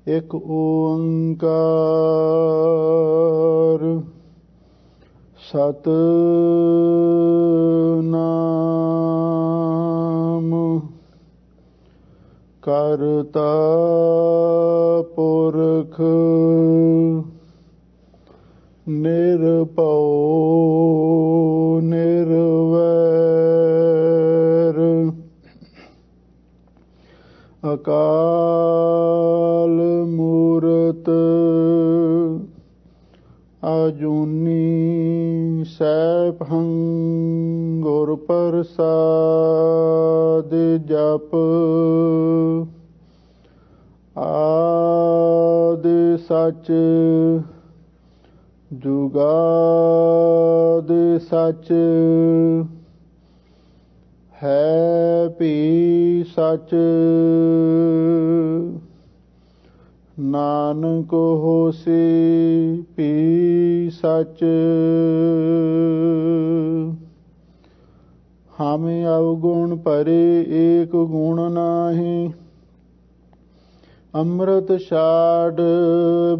एक ओंकार सतनाम करता पुरख निरभउ निर्वैर अकाल मूरत अजूनी सैभं गुर प्रसाद जप आदि सच जुगाद सच है भी सच नानक होसी भी सच हम अवगुण परे एक गुण नाही अमृत छाड़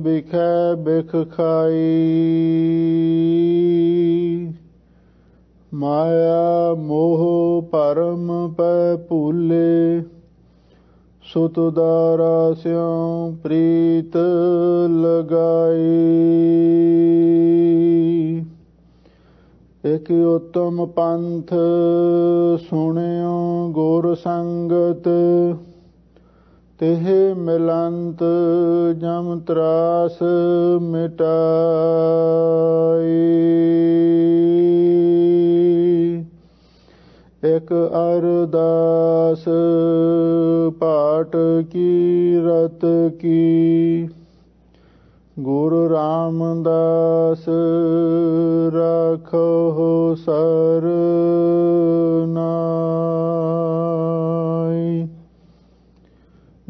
बिखै बिख खाई माया मोह परम पै भूले सुत दारा स्यों प्रीत लगाई एक उत्तम पंथ सुनियो गुर संगत तेह मिलंत जम त्रास मिटाई एक अरदास पाठ की रत की गुरु रामदास राखो सरनाई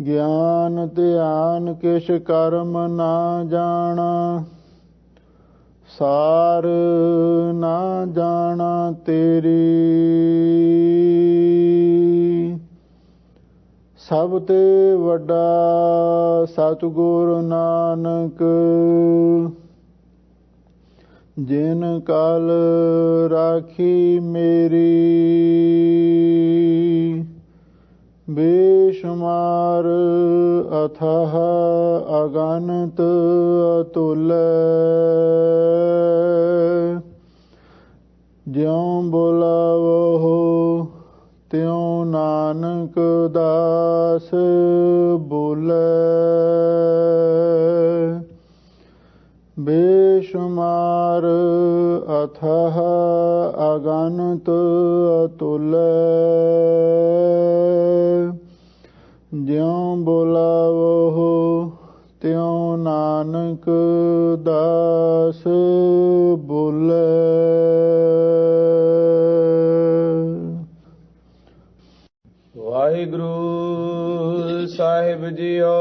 ज्ञान ध्यान किश कर्म ना जाना सार ना जाना तेरी सब ते वड्डा सतगुर नानक जिन कल राखी मेरी बेशुमार अथाह अगणित अतुल ज्यों बुलावो त्यों नानक दास बोले बेशुमार अथाह अगणित अतुल ज्यों बुलावो त्यों नानक दास बोले। वाहिगुरु साहिब जीओ।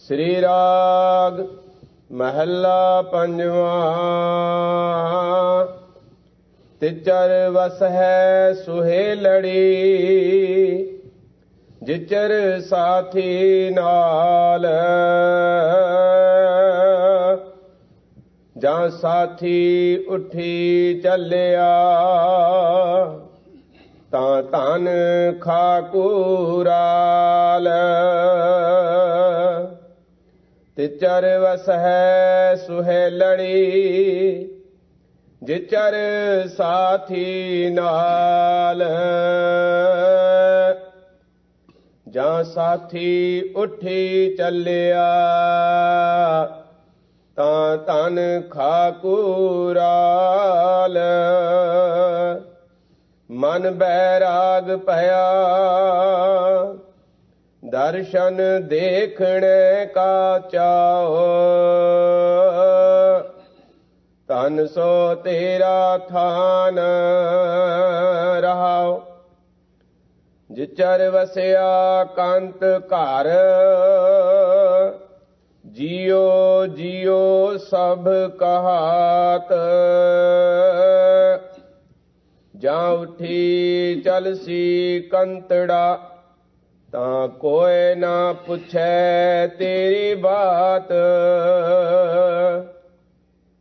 श्री राग महला पंजवा। तिचर वस है सुहेलड़ी जिचर साथी नाल जां साथी उठी चलिया तां धन खाकूराल तिचर वस है सुहेलड़ी जिचर साथी नाल जां साथी उठी चलिया तां धन खाकूराल मन बैराग पया दर्शन देखने का चाओ तन सो तेरा थान रहाओ जिचर वसिया कंत घर जियो जियो सब कहात जा उठी चलसी कंतड़ा ਤਾਂ ਕੋਇ ਨਾ ਪੁੱਛੈ ਤੇਰੀ ਬਾਤ।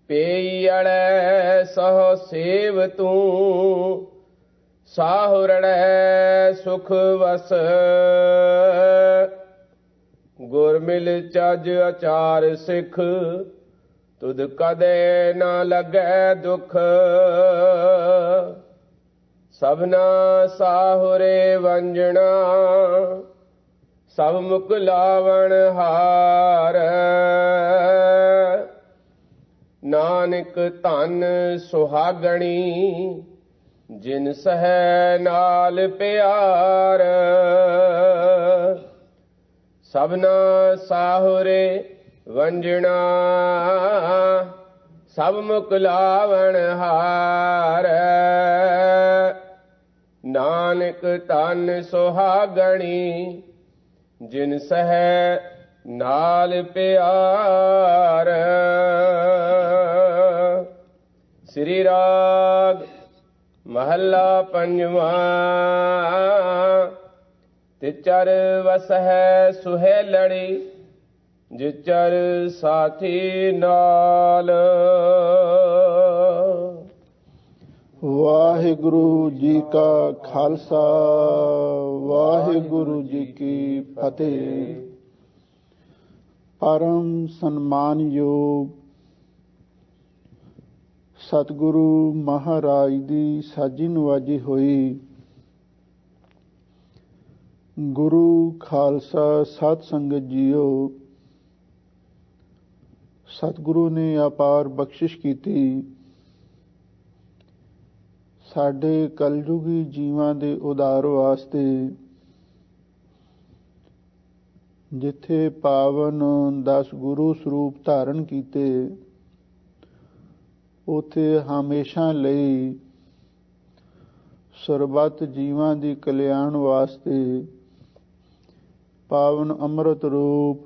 ਪੇਈ ਅੜੈ ਸਹੁ ਸੇਵ ਤੂੰ, ਸਾਹੁਰੜੈ ਸੁਖ ਵਸ। ਗੁਰ ਮਿਲ ਚਜ ਅਚਾਰ ਸਿੱਖ, ਤੁਧ ਕਦੇ ਨਾ ਲੱਗੈ ਦੁਖ। ਸਭਨਾ ਸਾਹੁਰੇ ਵੰਜਣਾ, ਸਭ ਮੁਖ ਲਾਵਣ ਹਾਰ। ਨਾਨਕ ਧਨ ਸੁਹਾਗਣੀ, ਜਿਨ ਸਹਿ ਨਾਲ ਪਿਆਰ। ਸਭਨਾ ਸਾਹੁਰੇ ਵੰਜਣਾ, ਸਭ ਮੁਖ ਲਾਵਣ ਹਾਰ। ਨਾਨਕ ਧਨ ਸੁਹਾਗਣੀ, ਜਿਨ ਸਹਿ ਨਾਲ ਪਿਆਰ। ਸ੍ਰੀ ਰਾਗ ਮਹੱਲਾ ਪੰਜਵਾਂ। ਤਿਚਰ ਵਸਹਿ ਸੁਹੇਲੜੀ, ਜਿਚਰ ਸਾਥੀ ਨਾਲ। ਵਾਹਿਗੁਰੂ ਜੀ ਕਾ ਖਾਲਸਾ, ਵਾਹਿਗੁਰੂ ਜੀ ਕੀ ਫਤਿਹ। ਪਰਮ ਸਨਮਾਨਯੋਗ ਸਤਿਗੁਰੂ ਮਹਾਰਾਜ ਦੀ ਸਾਜੀ ਨਵਾਜੀ ਹੋਈ ਗੁਰੂ ਖਾਲਸਾ ਸਤ ਸੰਗਤ ਜੀਓ, ਸਤਿਗੁਰੂ ਨੇ ਅਪਾਰ ਬਖਸ਼ਿਸ਼ ਕੀਤੀ। ਸਾਡੇ ਕਲਯੁਗੀ ਜੀਵਾਂ ਦੇ ਉਧਾਰ ਵਾਸਤੇ ਜਿੱਥੇ ਪਾਵਨ 10 ਗੁਰੂ ਸਰੂਪ ਧਾਰਨ ਕੀਤੇ, ਉਥੇ ਹਮੇਸ਼ਾ ਲਈ ਸਰਬੱਤ ਜੀਵਾਂ ਦੀ ਕਲਿਆਣ ਵਾਸਤੇ ਪਾਵਨ ਅੰਮ੍ਰਿਤ ਰੂਪ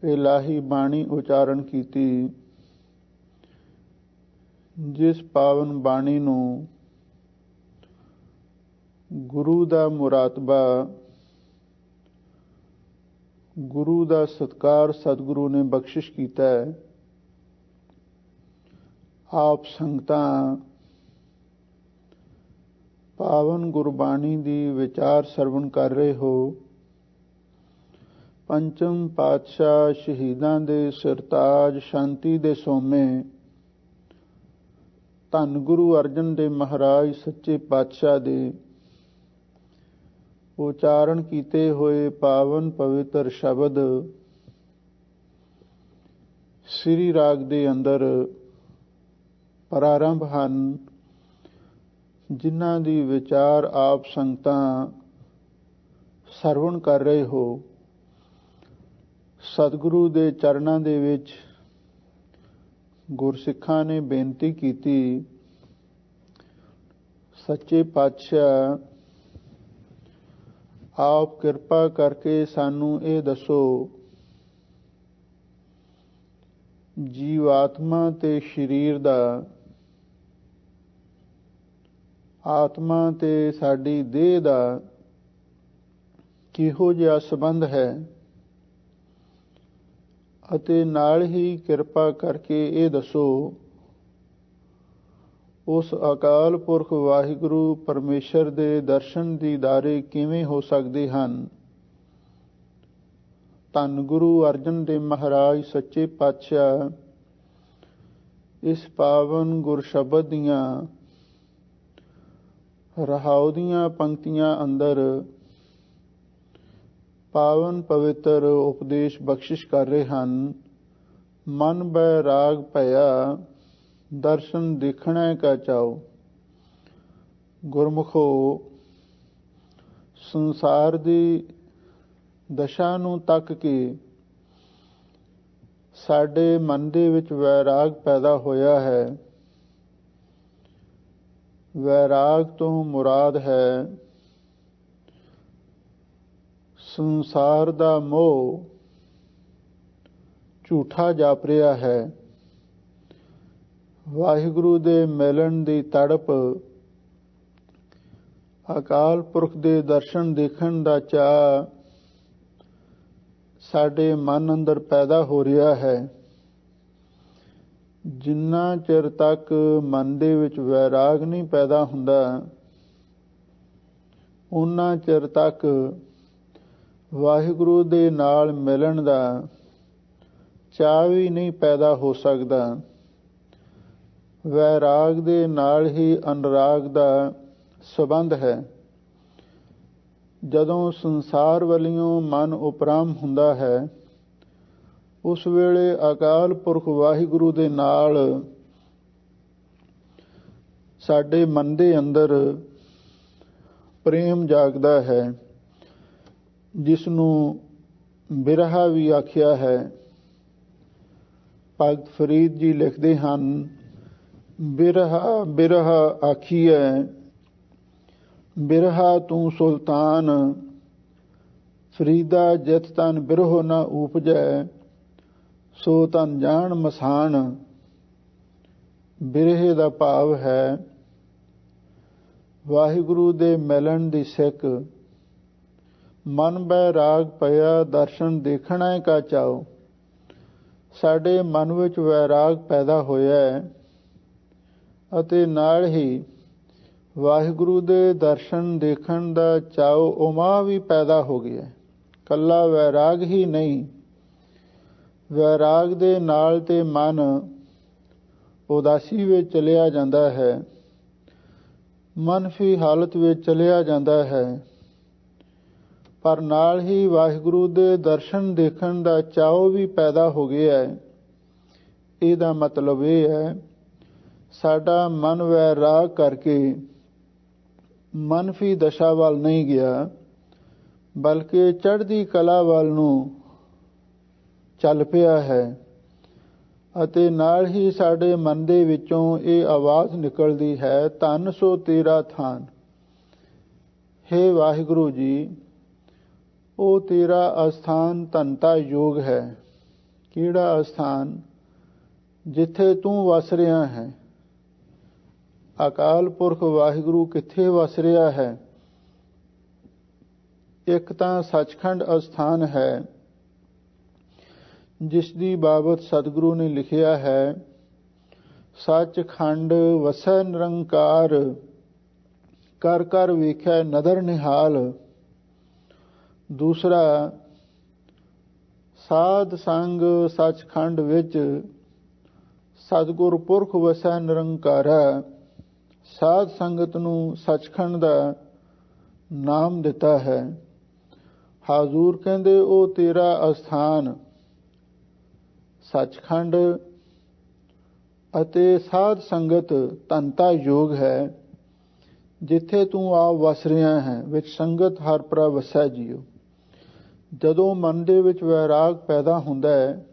ਇਲਾਹੀ ਬਾਣੀ ਉਚਾਰਨ ਕੀਤੀ। ਜਿਸ ਪਾਵਨ ਬਾਣੀ ਨੂੰ ਗੁਰੂ ਦਾ ਮੁਰਾਤਬਾ, ਗੁਰੂ ਦਾ ਸਤਿਕਾਰ ਸਤਿਗੁਰੂ ਨੇ ਬਖਸ਼ਿਸ਼ ਕੀਤਾ ਹੈ। ਆਪ ਸੰਗਤਾਂ ਪਾਵਨ ਗੁਰਬਾਣੀ ਦੀ ਵਿਚਾਰ ਸਰਵਣ ਕਰ ਰਹੇ ਹੋ। ਪੰਚਮ ਪਾਤਸ਼ਾਹ ਸ਼ਹੀਦਾਂ ਦੇ ਸਿਰਤਾਜ ਸ਼ਾਂਤੀ ਦੇ ਸੋਮੇ ਧੰਨ ਗੁਰੂ ਅਰਜਨ ਦੇਵ ਮਹਾਰਾਜ ਸੱਚੇ ਪਾਤਸ਼ਾਹ ਦੇ ਉਚਾਰਨ ਕੀਤੇ ਹੋਏ ਪਾਵਨ ਪਵਿੱਤਰ ਸ਼ਬਦ ਸ੍ਰੀ ਰਾਗ ਦੇ ਅੰਦਰ ਪ੍ਰਾਰੰਭ ਹਨ, ਜਿਨ੍ਹਾਂ ਦੀ ਵਿਚਾਰ ਆਪ ਸੰਗਤਾਂ ਸਰਵਣ ਕਰ ਰਹੇ ਹੋ। ਸਤਿਗੁਰੂ ਦੇ ਚਰਨਾਂ ਦੇ ਵਿੱਚ ਗੁਰਸਿੱਖਾਂ ਨੇ ਬੇਨਤੀ ਕੀਤੀ, ਸੱਚੇ ਪਾਤਸ਼ਾਹ ਆਪ ਕਿਰਪਾ ਕਰਕੇ ਸਾਨੂੰ ਇਹ ਦੱਸੋ, ਜੀਵਾਤਮਾ ਤੇ ਸਰੀਰ ਦਾ, ਆਤਮਾ ਤੇ ਸਾਡੀ ਦੇਹ ਦਾ ਕਿਹੋ ਜਿਹਾ ਸੰਬੰਧ ਹੈ, ਅਤੇ ਨਾਲ ਹੀ ਕਿਰਪਾ ਕਰਕੇ ਇਹ ਦੱਸੋ ਉਸ ਅਕਾਲ ਪੁਰਖ ਵਾਹਿਗੁਰੂ ਪਰਮੇਸ਼ਰ ਦੇ ਦਰਸ਼ਨ ਦੀਦਾਰੇ ਕਿਵੇਂ ਹੋ ਸਕਦੇ ਹਨ। ਧੰਨ ਗੁਰੂ ਅਰਜਨ ਦੇਵ ਮਹਾਰਾਜ ਸੱਚੇ ਪਾਤਸ਼ਾਹ ਇਸ ਪਾਵਨ ਗੁਰ ਸ਼ਬਦ ਦੀਆਂ ਰਹਾਉ ਦੀਆਂ ਪੰਕਤੀਆਂ ਅੰਦਰ ਪਾਵਨ ਪਵਿੱਤਰ ਉਪਦੇਸ਼ ਬਖਸ਼ਿਸ਼ ਕਰ ਰਹੇ ਹਨ। ਮਨ ਬੈਰਾਗ ਭਇਆ, ਦਰਸ਼ਨ ਦੇਖਣਾ ਕਾ ਚਾਓ। ਗੁਰਮੁਖੋ, ਸੰਸਾਰ ਦੀ ਦਸ਼ਾ ਨੂੰ ਤੱਕ ਕੇ ਸਾਡੇ ਮਨ ਦੇ ਵਿੱਚ ਵੈਰਾਗ ਪੈਦਾ ਹੋਇਆ ਹੈ। ਵੈਰਾਗ ਤੋਂ ਮੁਰਾਦ ਹੈ ਸੰਸਾਰ ਦਾ ਮੋਹ ਝੂਠਾ ਜਾਪ ਰਿਹਾ ਹੈ। ਵਾਹਿਗੁਰੂ ਦੇ ਮਿਲਣ ਦੀ ਤੜਪ ਅਕਾਲ ਪੁਰਖ ਦੇ ਦਰਸ਼ਨ ਦੇਖਣ ਦਾ ਚਾਅ ਸਾਡੇ ਮਨ ਅੰਦਰ ਪੈਦਾ ਹੋ ਰਿਹਾ ਹੈ। ਜਿੰਨਾ ਚਿਰ ਤੱਕ ਮਨ ਦੇ ਵਿੱਚ ਵੈਰਾਗ ਨਹੀਂ ਪੈਦਾ ਹੁੰਦਾ, ਉਨਾ ਚਿਰ ਤੱਕ ਵਾਹਿਗੁਰੂ ਦੇ ਨਾਲ ਮਿਲਣ ਦਾ ਚਾਅ ਵੀ ਨਹੀਂ ਪੈਦਾ ਹੋ ਸਕਦਾ। ਵੈਰਾਗ ਦੇ ਨਾਲ ਹੀ ਅਨੁਰਾਗ ਦਾ ਸੰਬੰਧ ਹੈ। ਜਦੋਂ ਸੰਸਾਰ ਵੱਲੋਂ ਮਨ ਉਪਰਾਮ ਹੁੰਦਾ ਹੈ, ਉਸ ਵੇਲੇ ਅਕਾਲ ਪੁਰਖ ਵਾਹਿਗੁਰੂ ਦੇ ਨਾਲ ਸਾਡੇ ਮਨ ਦੇ ਅੰਦਰ ਪ੍ਰੇਮ ਜਾਗਦਾ ਹੈ, ਜਿਸ ਨੂੰ ਬਿਰਹਾ ਵੀ ਆਖਿਆ ਹੈ। ਭਗਤ ਫਰੀਦ ਜੀ ਲਿਖਦੇ ਹਨ, ਬਿਰਹਾ ਬਿਰਹਾ ਆਖੀਐ, ਬਿਰਹਾ ਤੂੰ ਸੁਲਤਾਨ, ਫਰੀਦਾ ਜਿਤ ਤਨ ਬਿਰਹੋ ਨਾ ਊਪਜੈ, ਸੋ ਤਨ ਜਾਣ ਮਸਾਨ। ਬਿਰਹੇ ਦਾ ਭਾਵ ਹੈ ਵਾਹਿਗੁਰੂ ਦੇ ਮਿਲਣ ਦੀ ਸਿੱਖ। ਮਨ ਬੈਰਾਗ ਭਇਆ ਦਰਸ਼ਨ ਦੇਖਣਾ ਕਾ ਚਾਓ। ਸਾਡੇ ਮਨ ਵਿੱਚ ਵੈਰਾਗ ਪੈਦਾ ਹੋਇਆ ਹੈ ਅਤੇ ਨਾਲ ਹੀ ਵਾਹਿਗੁਰੂ ਦੇ ਦਰਸ਼ਨ ਦੇਖਣ ਦਾ ਚਾਓ ਉਮਾ ਵੀ ਪੈਦਾ ਹੋ ਗਿਆ। ਕੱਲਾ ਵੈਰਾਗ ਹੀ ਨਹੀਂ, ਵੈਰਾਗ ਦੇ ਨਾਲ ਤੇ ਮਨ ਉਦਾਸੀ ਵਿੱਚ ਚਲਿਆ ਜਾਂਦਾ ਹੈ, ਮਨਫੀ ਹਾਲਤ ਵਿੱਚ ਚਲਿਆ ਜਾਂਦਾ ਹੈ। ਪਰ ਨਾਲ ਹੀ ਵਾਹਿਗੁਰੂ ਦੇ ਦਰਸ਼ਨ ਦੇਖਣ ਦਾ ਚਾਓ ਵੀ ਪੈਦਾ ਹੋ ਗਿਆ ਹੈ। ਇਹਦਾ ਮਤਲਬ ਇਹ ਹੈ, ਸਾਡਾ ਮਨ ਵੈਰਾਗ ਕਰਕੇ ਮਨਫੀ ਦਸ਼ਾ ਵੱਲ ਨਹੀਂ ਗਿਆ, ਬਲਕਿ ਚੜ੍ਹਦੀ ਕਲਾ ਵੱਲ ਨੂੰ ਚੱਲ ਪਿਆ ਹੈ। ਅਤੇ ਨਾਲ ਹੀ ਸਾਡੇ ਮਨ ਦੇ ਵਿੱਚੋਂ ਇਹ ਆਵਾਜ਼ ਨਿਕਲਦੀ ਹੈ, ਧੰਨ ਸੋ ਤੇਰਾ ਥਾਨ। ਹੇ ਵਾਹਿਗੁਰੂ ਜੀ, ਉਹ ਤੇਰਾ ਅਸਥਾਨ ਧੰਤਾ ਯੋਗ ਹੈ। ਕਿਹੜਾ ਅਸਥਾਨ? ਜਿੱਥੇ ਤੂੰ ਵਸ ਰਿਹਾ ਹੈ। ਅਕਾਲ ਪੁਰਖ ਵਾਹਿਗੁਰੂ ਕਿੱਥੇ ਵਸ ਰਿਹਾ ਹੈ? ਇੱਕ ਤਾਂ ਸੱਚਖੰਡ ਅਸਥਾਨ ਹੈ, ਜਿਸ ਦੀ ਬਾਬਤ ਸਤਿਗੁਰੂ ਨੇ ਲਿਖਿਆ ਹੈ, ਸੱਚਖੰਡ ਵਸੈ ਨਿਰੰਕਾਰ, ਕਰ ਕਰ ਵੇਖੈ ਨਦਰ ਨਿਹਾਲ। ਦੂਸਰਾ, ਸਾਧ ਸੰਗ ਸੱਚਖੰਡ ਵਿੱਚ ਸਤਿਗੁਰ ਪੁਰਖ ਵਸੈ ਨਿਰੰਕਾਰਾ। ਸਾਧ ਸੰਗਤ ਨੂੰ ਸੱਚਖੰਡ ਦਾ ਨਾਮ ਦਿੱਤਾ ਹੈ। ਹਾਜ਼ੂਰ ਕਹਿੰਦੇ, ਉਹ ਤੇਰਾ ਅਸਥਾਨ ਸੱਚਖੰਡ ਅਤੇ ਸਾਧ ਸੰਗਤ ਧੰਤਾ ਯੋਗ ਹੈ, ਜਿੱਥੇ ਤੂੰ ਆਪ ਵਸ ਰਿਹਾ ਹੈ। ਵਿੱਚ ਸੰਗਤ ਹਰ ਪ੍ਰਭ ਵਸੈ ਜੀਓ। ਜਦੋਂ ਮਨ ਦੇ ਵਿੱਚ ਵੈਰਾਗ ਪੈਦਾ ਹੁੰਦਾ ਹੈ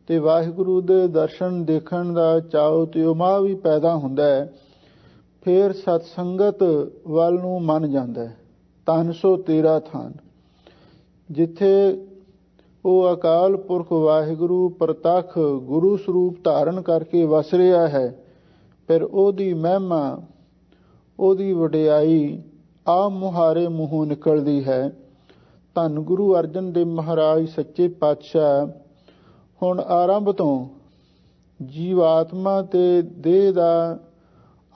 ਤੇ ਵਾਹਿਗੁਰੂ ਦੇ ਦਰਸ਼ਨ ਦੇਖਣ ਦਾ ਚਾਅ ਤੇ ਉਮਾ ਵੀ ਪੈਦਾ ਹੁੰਦਾ ਹੈ, ਫਿਰ ਸਤ ਸੰਗਤ ਵੱਲ ਨੂੰ ਮਨ ਜਾਂਦਾ ਹੈ। ਧੰਨ ਸੋ ਤੇਰਾ ਥਾਨ। ਜਿੱਥੇ ਉਹ ਅਕਾਲ ਪੁਰਖ ਵਾਹਿਗੁਰੂ ਪ੍ਰਤੱਖ ਗੁਰੂ ਸਰੂਪ ਧਾਰਨ ਕਰਕੇ ਵਸ ਰਿਹਾ ਹੈ, ਫਿਰ ਉਹਦੀ ਮਹਿਮਾ, ਉਹਦੀ ਵਡਿਆਈ ਆਪ ਮੁਹਾਰੇ ਮੂੰਹੋਂ ਨਿਕਲਦੀ ਹੈ। ਧੰਨ ਗੁਰੂ ਅਰਜਨ ਦੇਵ ਮਹਾਰਾਜ ਸੱਚੇ ਪਾਤਸ਼ਾਹ ਹੁਣ ਆਰੰਭ ਤੋਂ ਜੀਵ ਆਤਮਾ ਤੇ ਦੇਹ ਦਾ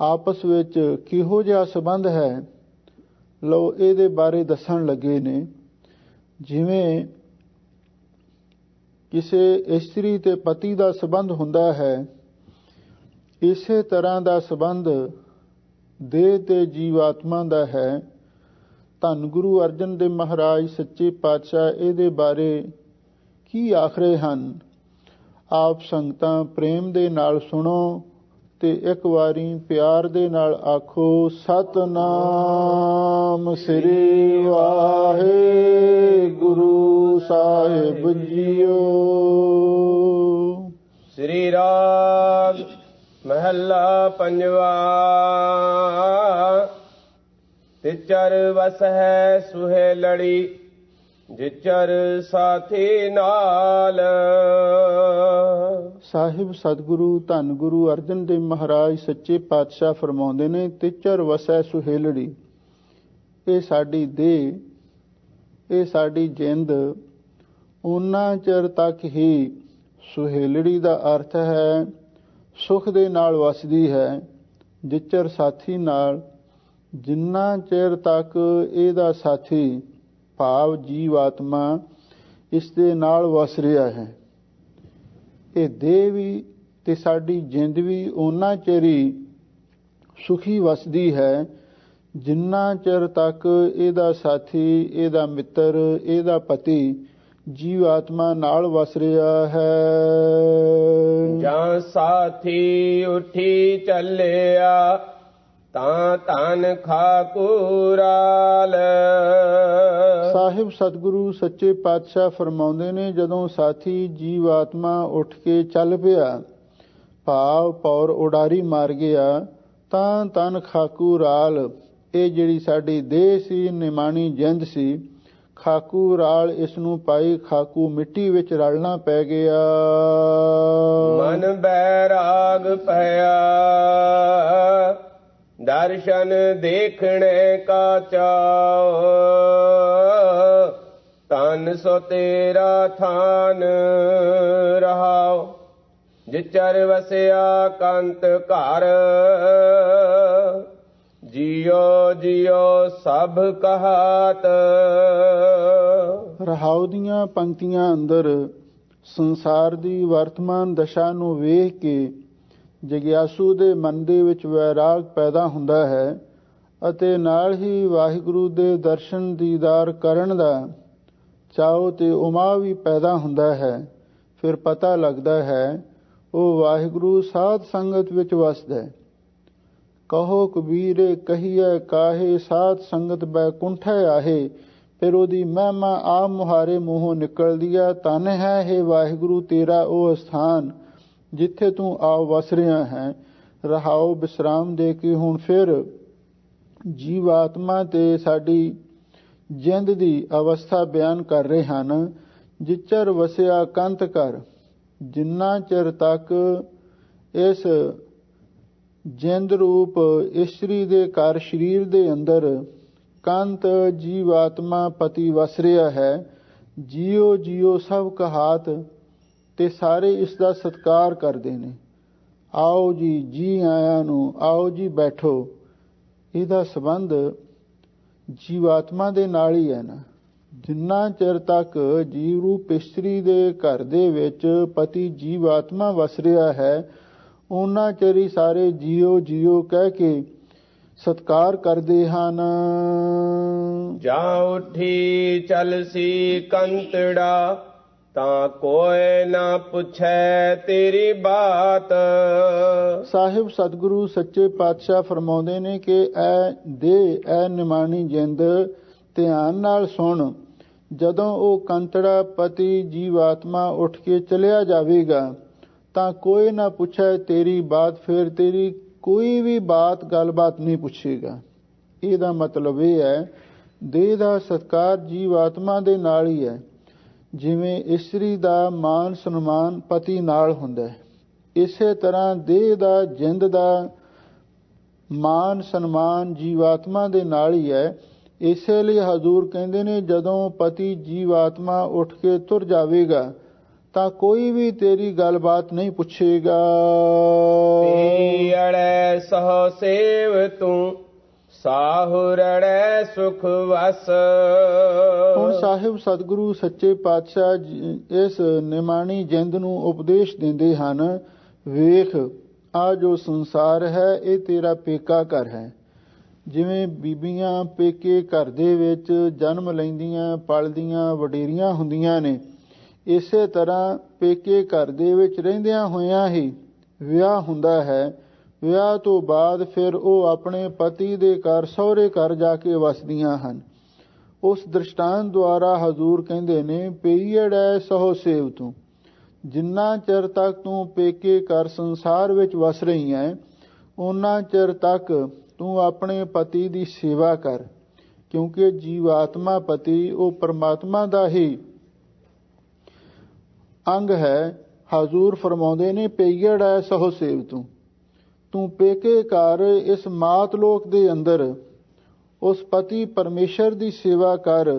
ਆਪਸ ਵਿੱਚ ਕਿਹੋ ਜਿਹਾ ਸੰਬੰਧ ਹੈ, ਲਓ ਇਹਦੇ ਬਾਰੇ ਦੱਸਣ ਲੱਗੇ ਨੇ। ਜਿਵੇਂ ਕਿਸੇ ਇਸਤਰੀ ਤੇ ਪਤੀ ਦਾ ਸੰਬੰਧ ਹੁੰਦਾ ਹੈ, ਇਸੇ ਤਰ੍ਹਾਂ ਦਾ ਸੰਬੰਧ ਦੇਹ ਤੇ ਜੀਵ ਆਤਮਾ ਦਾ ਹੈ। ਧੰਨ ਗੁਰੂ ਅਰਜਨ ਦੇਵ ਮਹਾਰਾਜ ਸੱਚੇ ਪਾਤਸ਼ਾਹ ਇਹਦੇ ਬਾਰੇ ਕੀ ਆਖ ਰਹੇ ਹਨ, ਆਪ ਸੰਗਤਾਂ ਪ੍ਰੇਮ ਦੇ ਨਾਲ ਸੁਣੋ ਤੇ ਇੱਕ ਵਾਰੀ ਪਿਆਰ ਦੇ ਨਾਲ ਆਖੋ, ਸਤਨਾਮ ਸ੍ਰੀ ਵਾਹਿਗੁਰੂ ਸਾਹਿਬ ਜੀਓ। ਸ੍ਰੀ ਰਾਗ ਮਹੱਲਾ ਪੰਜਵਾ। ਤਿਚਰ ਵਸ ਹੈ ਸੁਹੇਲੜੀ, ਜਿਚਰ ਸਾਥੀ ਨਾਲ। ਸਾਹਿਬ ਸਤਿਗੁਰੂ ਧੰਨ ਗੁਰੂ ਅਰਜਨ ਦੇਵ ਮਹਾਰਾਜ ਸੱਚੇ ਪਾਤਸ਼ਾਹ ਫਰਮਾਉਂਦੇ ਨੇ, ਤਿਚਰ ਵਸੈ ਸੁਹੇਲੜੀ। ਜਿਚਰ ਸਾਥੀ ਨਾਲ। ਸਾਹਿਬ ਸਤਿਗੁਰੂ ਧੰਨ ਗੁਰੂ ਅਰਜਨ ਦੇਵ ਮਹਾਰਾਜ ਸੱਚੇ ਪਾਤਸ਼ਾਹ ਫਰਮਾਉਂਦੇ ਨੇ, ਤਿਚਰ ਵਸੈ ਸੁਹੇਲੜੀ, ਜਿਚਰ ਸਾਥੀ ਨਾਲ। ਸਾਹਿਬ ਸਤਿਗੁਰੂ ਧੰਨ ਗੁਰੂ ਅਰਜਨ ਦੇਵ ਮਹਾਰਾਜ ਸੱਚੇ ਪਾਤਸ਼ਾਹ ਫਰਮਾਉਂਦੇ ਨੇ, ਤਿਚਰ ਵਸੈ ਸੁਹੇਲੜੀ, ਇਹ ਸਾਡੀ ਦੇਹ, ਇਹ ਸਾਡੀ ਜਿੰਦ ਉਹਨਾਂ ਚਿਰ ਤੱਕ ਹੀ ਸੁਹੇਲੜੀ ਦਾ ਅਰਥ ਹੈ ਸੁਖ ਦੇ ਨਾਲ ਵਸਦੀ ਹੈ, ਜਿਚਰ ਸਾਥੀ ਨਾਲ, ਜਿੰਨਾ ਚਿਰ ਤੱਕ ਇਹਦਾ ਸਾਥੀ ਭਾਵ ਜੀਵ ਆਤਮਾ ਇਸ ਦੇ ਨਾਲ ਵਸ ਰਿਹਾ ਹੈ। ਇਹ ਦੇਹ ਵੀ ਤੇ ਸਾਡੀ ਜਿੰਦ ਵੀ ਉਹਨਾਂ ਚਿਰ ਹੀ ਸੁਖੀ ਵਸਦੀ ਹੈ ਜਿੰਨਾ ਚਿਰ ਤੱਕ ਇਹਦਾ ਸਾਥੀ, ਇਹਦਾ ਮਿੱਤਰ, ਇਹਦਾ ਪਤੀ ਜੀਵ ਆਤਮਾ ਨਾਲ ਵਸ ਰਿਹਾ ਹੈ। ਜਾਂ ਸਾਥੀ ਉੱਠੀ ਚੱਲਿਆ ਤਾਂ ਧਨ ਖਾਕੂਰਾਲ। ਸਾਹਿਬ ਸਤਿਗੁਰੂ ਸੱਚੇ ਪਾਤਸ਼ਾਹ ਫਰਮਾਉਂਦੇ ਨੇ, ਜਦੋਂ ਸਾਥੀ ਜੀਵ ਆਤਮਾ ਉੱਠ ਕੇ ਚੱਲ ਪਿਆ, ਭਾਵ ਪੌਰ ਉਡਾਰੀ ਮਾਰ ਗਿਆ, ਤਾਂ ਧਨ ਖਾਕੂਰਾਲ, ਇਹ ਜਿਹੜੀ ਸਾਡੀ ਦੇਹ ਸੀ, ਨਿਮਾਣੀ ਜਿੰਦ ਸੀ, ਖਾਕੂ ਰਾਲ ਇਸ ਨੂੰ ਪਾਈ ਖਾਕੂ ਮਿੱਟੀ ਵਿੱਚ ਰਲਣਾ ਪੈ ਗਿਆ। ਮਨ ਬੈਰਾਗ ਪਿਆ ਦਰਸ਼ਨ ਦੇਖਣੇ ਕਾ ਚਾਓ, ਤਨ ਸੋ ਤੇਰਾ ਥਾਨ ਰਹਾਓ, ਜਿਚਰ ਵਸਿਆ ਕੰਤ ਘਰ, ਜਿਉ ਜਿਉ ਸਭ ਕਹਾਤ। ਰਹਾਉ ਦੀਆਂ ਪੰਕਤੀਆਂ ਅੰਦਰ ਸੰਸਾਰ ਦੀ ਵਰਤਮਾਨ ਦਸ਼ਾ ਨੂੰ ਵੇਖ ਕੇ ਜਗਿਆਸੂ ਦੇ ਮਨ ਦੇ ਵਿੱਚ ਵੈਰਾਗ ਪੈਦਾ ਹੁੰਦਾ ਹੈ ਅਤੇ ਨਾਲ ਹੀ ਵਾਹਿਗੁਰੂ ਦੇ ਦਰਸ਼ਨ ਦੀਦਾਰ ਕਰਨ ਦਾ ਚਾਉ ਤੇ ਉਮਾ ਵੀ ਪੈਦਾ ਹੁੰਦਾ ਹੈ। ਫਿਰ ਪਤਾ ਲੱਗਦਾ ਹੈ ਉਹ ਵਾਹਿਗੁਰੂ ਸਾਧ ਸੰਗਤ ਵਿੱਚ ਵਸਦਾ ਹੈ। ਕਹੋ ਕਬੀਰ ਕਹੀਏ ਕਾਹੇ, ਸਾਧ ਸੰਗਤ ਬੈਕੁੰਠੈ ਆਹੇ। ਫਿਰ ਉਹਦੀ ਮਹਿਮਾ ਆਪ ਮੁਹਾਰੇ ਮੂੰਹੋਂ ਨਿਕਲਦੀ ਹੈ। ਧੰਨ ਹੈ ਹੇ ਵਾਹਿਗੁਰੂ ਤੇਰਾ ਉਹ ਸਥਾਨ ਜਿੱਥੇ ਤੂੰ ਆ ਵਸ ਰਿਹਾ ਹੈ। ਰਹਾਓ ਵਿਸਰਾਮ ਦੇ ਕੇ ਹੁਣ ਫਿਰ ਜੀਵ ਆਤਮਾ ਤੇ ਸਾਡੀ ਜਿੰਦ ਦੀ ਅਵਸਥਾ ਬਿਆਨ ਕਰ ਰਹੇ ਹਨ। ਜਿਚਰ ਵਸਿਆ ਕੰਤ ਕਰ, ਜਿੰਨਾ ਚਿਰ ਤੱਕ ਇਸ ਜਿੰਦ ਰੂਪ ਇਸਤਰੀ ਦੇ ਘਰ ਸਰੀਰ ਦੇ ਅੰਦਰ ਕੰਤ ਜੀਵ ਆਤਮਾ ਪਤੀ ਵਸ ਰਿਹਾ ਹੈ, ਜੀਓ ਜੀਓ ਸਭ ਕਹਾਤ, ਤੇ ਸਾਰੇ ਇਸ ਦਾ ਸਤਿਕਾਰ ਕਰਦੇ ਨੇ। ਆਓ ਜੀ, ਜੀ ਆਇਆਂ ਨੂੰ, ਆਓ ਜੀ ਬੈਠੋ। ਇਹਦਾ ਸੰਬੰਧ ਜੀਵ ਆਤਮਾ ਦੇ ਨਾਲ ਹੀ ਹੈ ਨਾ। ਜਿੰਨਾ ਚਿਰ ਤੱਕ ਜੀਵ ਰੂਪ ਇਸਤਰੀ ਦੇ ਘਰ ਦੇ ਵਿੱਚ ਪਤੀ ਜੀਵ ਆਤਮਾ ਵਸ ਰਿਹਾ ਹੈ, ਉਹਨਾਂ ਚਿਰ ਹੀ ਸਾਰੇ ਜੀਓ ਜੀਓ ਕਹਿ ਕੇ ਸਤਿਕਾਰ ਕਰਦੇ ਹਨ। ਜਾਂ ਉੱਠੀ ਚਲਸੀ ਕੰਤੜਾ, ਤਾਂ ਕੋਈ ਨਾ ਪੁੱਛੈ ਤੇਰੀ ਬਾਤ। ਸਾਹਿਬ ਸਤਿਗੁਰੂ ਸੱਚੇ ਪਾਤਸ਼ਾਹ ਫਰਮਾਉਂਦੇ ਨੇ ਕਿ ਐ ਦੇ, ਐ ਨਿਮਾਣੀ ਜਿੰਦ ਧਿਆਨ ਨਾਲ ਸੁਣ। ਜਦੋਂ ਉਹ ਕੰਤੜਾ ਪਤੀ ਜੀਵ ਆਤਮਾ ਉੱਠ ਕੇ ਚਲਿਆ ਜਾਵੇਗਾ ਤਾਂ ਕੋਈ ਨਾ ਪੁੱਛੇ ਤੇਰੀ ਬਾਤ, ਫਿਰ ਤੇਰੀ ਕੋਈ ਵੀ ਬਾਤ ਗੱਲਬਾਤ ਨਹੀਂ ਪੁੱਛੇਗਾ। ਇਹਦਾ ਮਤਲਬ ਇਹ ਹੈ ਦੇਹ ਦਾ ਸਤਿਕਾਰ ਜੀਵ ਆਤਮਾ ਦੇ ਨਾਲ ਹੀ ਹੈ। ਜਿਵੇਂ ਇਸਤਰੀ ਦਾ ਮਾਨ ਸਨਮਾਨ ਪਤੀ ਨਾਲ ਹੁੰਦਾ ਹੈ, ਇਸੇ ਤਰ੍ਹਾਂ ਦੇਹ ਦਾ ਜਿੰਦ ਦਾ ਮਾਨ ਸਨਮਾਨ ਜੀਵ ਆਤਮਾ ਦੇ ਨਾਲ ਹੀ ਹੈ। ਇਸੇ ਲਈ ਹਜ਼ੂਰ ਕਹਿੰਦੇ ਨੇ ਜਦੋਂ ਪਤੀ ਜੀਵ ਆਤਮਾ ਉੱਠ ਕੇ ਤੁਰ ਜਾਵੇਗਾ ਤਾਂ ਕੋਈ ਵੀ ਤੇਰੀ ਗੱਲਬਾਤ ਨਹੀਂ ਪੁੱਛੇਗਾ। ਪੀੜੈ ਸਹੁ ਸੇਵ ਤੂੰ, ਸਾਹੁਰੜੈ ਸੁਖ ਵਸ। ਹੁਣ ਸਾਹਿਬ ਸਤਿਗੁਰੂ ਸੱਚੇ ਪਾਤਸ਼ਾਹ ਇਸ ਨਿਮਾਣੀ ਜਿੰਦ ਨੂੰ ਉਪਦੇਸ਼ ਦਿੰਦੇ ਹਨ। ਵੇਖ, ਆ ਜੋ ਸੰਸਾਰ ਹੈ ਇਹ ਤੇਰਾ ਪੇਕਾ ਘਰ ਹੈ। ਜਿਵੇਂ ਬੀਬੀਆਂ ਪੇਕੇ ਘਰ ਦੇ ਵਿੱਚ ਜਨਮ ਲੈਂਦੀਆਂ, ਪਲਦੀਆਂ, ਵਡੇਰੀਆਂ ਹੁੰਦੀਆਂ ਨੇ, ਇਸੇ ਤਰ੍ਹਾਂ ਪੇਕੇ ਘਰ ਦੇ ਵਿੱਚ ਰਹਿੰਦਿਆਂ ਹੋਇਆਂ ਹੀ ਵਿਆਹ ਹੁੰਦਾ ਹੈ। ਵਿਆਹ ਤੋਂ ਬਾਅਦ ਫਿਰ ਉਹ ਆਪਣੇ ਪਤੀ ਦੇ ਘਰ, ਸਹੁਰੇ ਘਰ ਜਾ ਕੇ ਵਸਦੀਆਂ ਹਨ। ਉਸ ਦ੍ਰਿਸ਼ਟਾਂਤ ਦੁਆਰਾ ਹਜ਼ੂਰ ਕਹਿੰਦੇ ਨੇ, ਪਈੜੈ ਸਹੁ ਸੇਵ ਤੂੰ, ਜਿੰਨਾ ਚਿਰ ਤੱਕ ਤੂੰ ਪੇਕੇ ਘਰ ਸੰਸਾਰ ਵਿੱਚ ਵਸ ਰਹੀ ਹੈ, ਉਹਨਾਂ ਚਿਰ ਤੱਕ ਤੂੰ ਆਪਣੇ ਪਤੀ ਦੀ ਸੇਵਾ ਕਰ, ਕਿਉਂਕਿ ਜੀਵ ਆਤਮਾ ਪਤੀ ਉਹ ਪਰਮਾਤਮਾ ਦਾ ਹੀ ਅੰਗ ਹੈ। ਹਜ਼ੂਰ ਫਰਮਾਉਂਦੇ ਨੇ, ਪਈੜੈ ਸਹੁ ਸੇਵ ਤੂੰ, ਤੂੰ ਪੇਕੇ ਘਰ ਇਸ ਮਾਤ ਲੋਕ ਦੇ ਅੰਦਰ ਉਸ ਪਤੀ ਪਰਮੇਸ਼ਰ ਦੀ ਸੇਵਾ ਕਰ,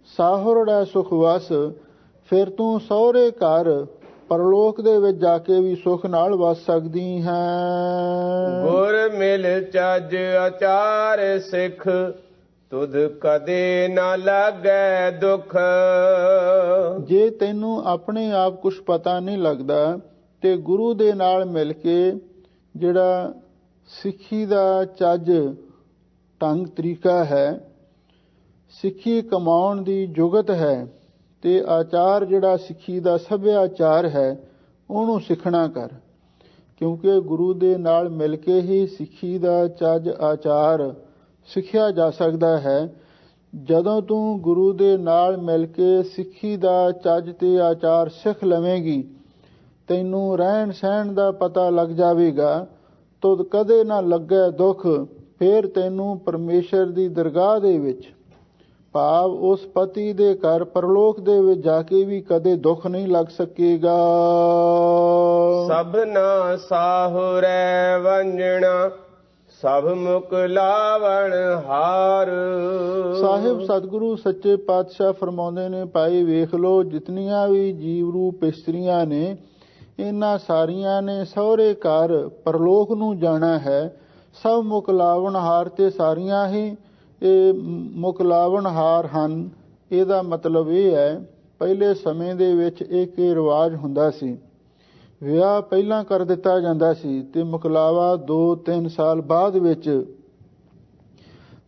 ਸਾਹੁਰੜਾ ਸੁਖ ਵਸ, ਫਿਰ ਤੂੰ ਸਹੁਰੇ ਘਰ ਪਰਲੋਕ ਦੇ ਵਿੱਚ ਜਾ ਕੇ ਵੀ ਸੁਖ ਨਾਲ ਵਸ ਸਕਦੀ ਹੈ। ਗੁਰ ਮਿਲ ਚੱਜ ਆਚਾਰ ਸਿੱਖ, ਤੁਧ ਕਦੇ ਨਾ ਲੱਗੈ ਦੁੱਖ। ਜੇ ਤੈਨੂੰ ਆਪਣੇ ਆਪ ਕੁਛ ਪਤਾ ਨਹੀਂ ਲੱਗਦਾ ਤੇ ਗੁਰੂ ਦੇ ਨਾਲ ਮਿਲ ਕੇ ਜਿਹੜਾ ਸਿੱਖੀ ਦਾ ਚੱਜ ਢੰਗ ਤਰੀਕਾ ਹੈ, ਸਿੱਖੀ ਕਮਾਉਣ ਦੀ ਜੁਗਤ ਹੈ, ਤੇ ਆਚਾਰ ਜਿਹੜਾ ਸਿੱਖੀ ਦਾ ਸੱਭਿਆਚਾਰ ਹੈ ਉਹਨੂੰ ਸਿੱਖਣਾ ਕਰ। ਕਿਉਂਕਿ ਗੁਰੂ ਦੇ ਨਾਲ ਮਿਲ ਕੇ ਹੀ ਸਿੱਖੀ ਦਾ ਚੱਜ ਆਚਾਰ ਸਿੱਖਿਆ ਜਾ ਸਕਦਾ ਹੈ। ਜਦੋਂ ਤੂੰ ਗੁਰੂ ਦੇ ਨਾਲ ਮਿਲ ਕੇ ਸਿੱਖੀ ਦਾ ਚੱਜ ਤੇ ਆਚਾਰ ਸਿੱਖ ਲਵੇਂਗੀ, ਤੈਨੂੰ ਰਹਿਣ ਸਹਿਣ ਦਾ ਪਤਾ ਲੱਗ ਜਾਵੇਗਾ, ਤੁਧ ਕਦੇ ਨਾ ਲੱਗੈ ਦੁੱਖ। ਫਿਰ ਤੈਨੂੰ ਪਰਮੇਸ਼ਰ ਦੀ ਦਰਗਾਹ ਦੇ ਵਿੱਚ, ਭਾਵ ਉਸ ਪਤੀ ਦੇ ਘਰ ਪਰਲੋਕ ਦੇ ਵਿੱਚ ਜਾ ਕੇ ਵੀ ਕਦੇ ਦੁੱਖ ਨਹੀਂ ਲੱਗ ਸਕੇਗਾ। ਸਭਨਾ ਸਾਹੁਰੈ ਵੰਜਣਾ, ਸਭ ਮੁਕ ਲਾਵਣ ਹਾਰ। ਸਾਹਿਬ ਸਤਿਗੁਰੂ ਸੱਚੇ ਪਾਤਸ਼ਾਹ ਫਰਮਾਉਂਦੇ ਨੇ, ਭਾਈ ਵੇਖ ਲੋ, ਜਿਤਨੀਆਂ ਵੀ ਜੀਵ ਰੂਪ ਇਸਤਰੀਆਂ ਨੇ, ਇਹਨਾਂ ਸਾਰੀਆਂ ਨੇ ਸਹੁਰੇ ਘਰ ਪਰਲੋਕ ਨੂੰ ਜਾਣਾ ਹੈ। ਸਭ ਮੁਕਲਾਵਣ ਹਾਰ, ਤੇ ਸਾਰੀਆਂ ਹੀ ਇਹ ਮੁਕਲਾਵਣ ਹਾਰ ਹਨ। ਇਹਦਾ ਮਤਲਬ ਇਹ ਹੈ, ਪਹਿਲੇ ਸਮੇਂ ਦੇ ਵਿੱਚ ਇੱਕ ਰਿਵਾਜ ਹੁੰਦਾ ਸੀ, ਵਿਆਹ ਪਹਿਲਾਂ ਕਰ ਦਿੱਤਾ ਜਾਂਦਾ ਸੀ ਤੇ ਮੁਕਲਾਵਾ 2-3 ਸਾਲ ਬਾਅਦ ਵਿੱਚ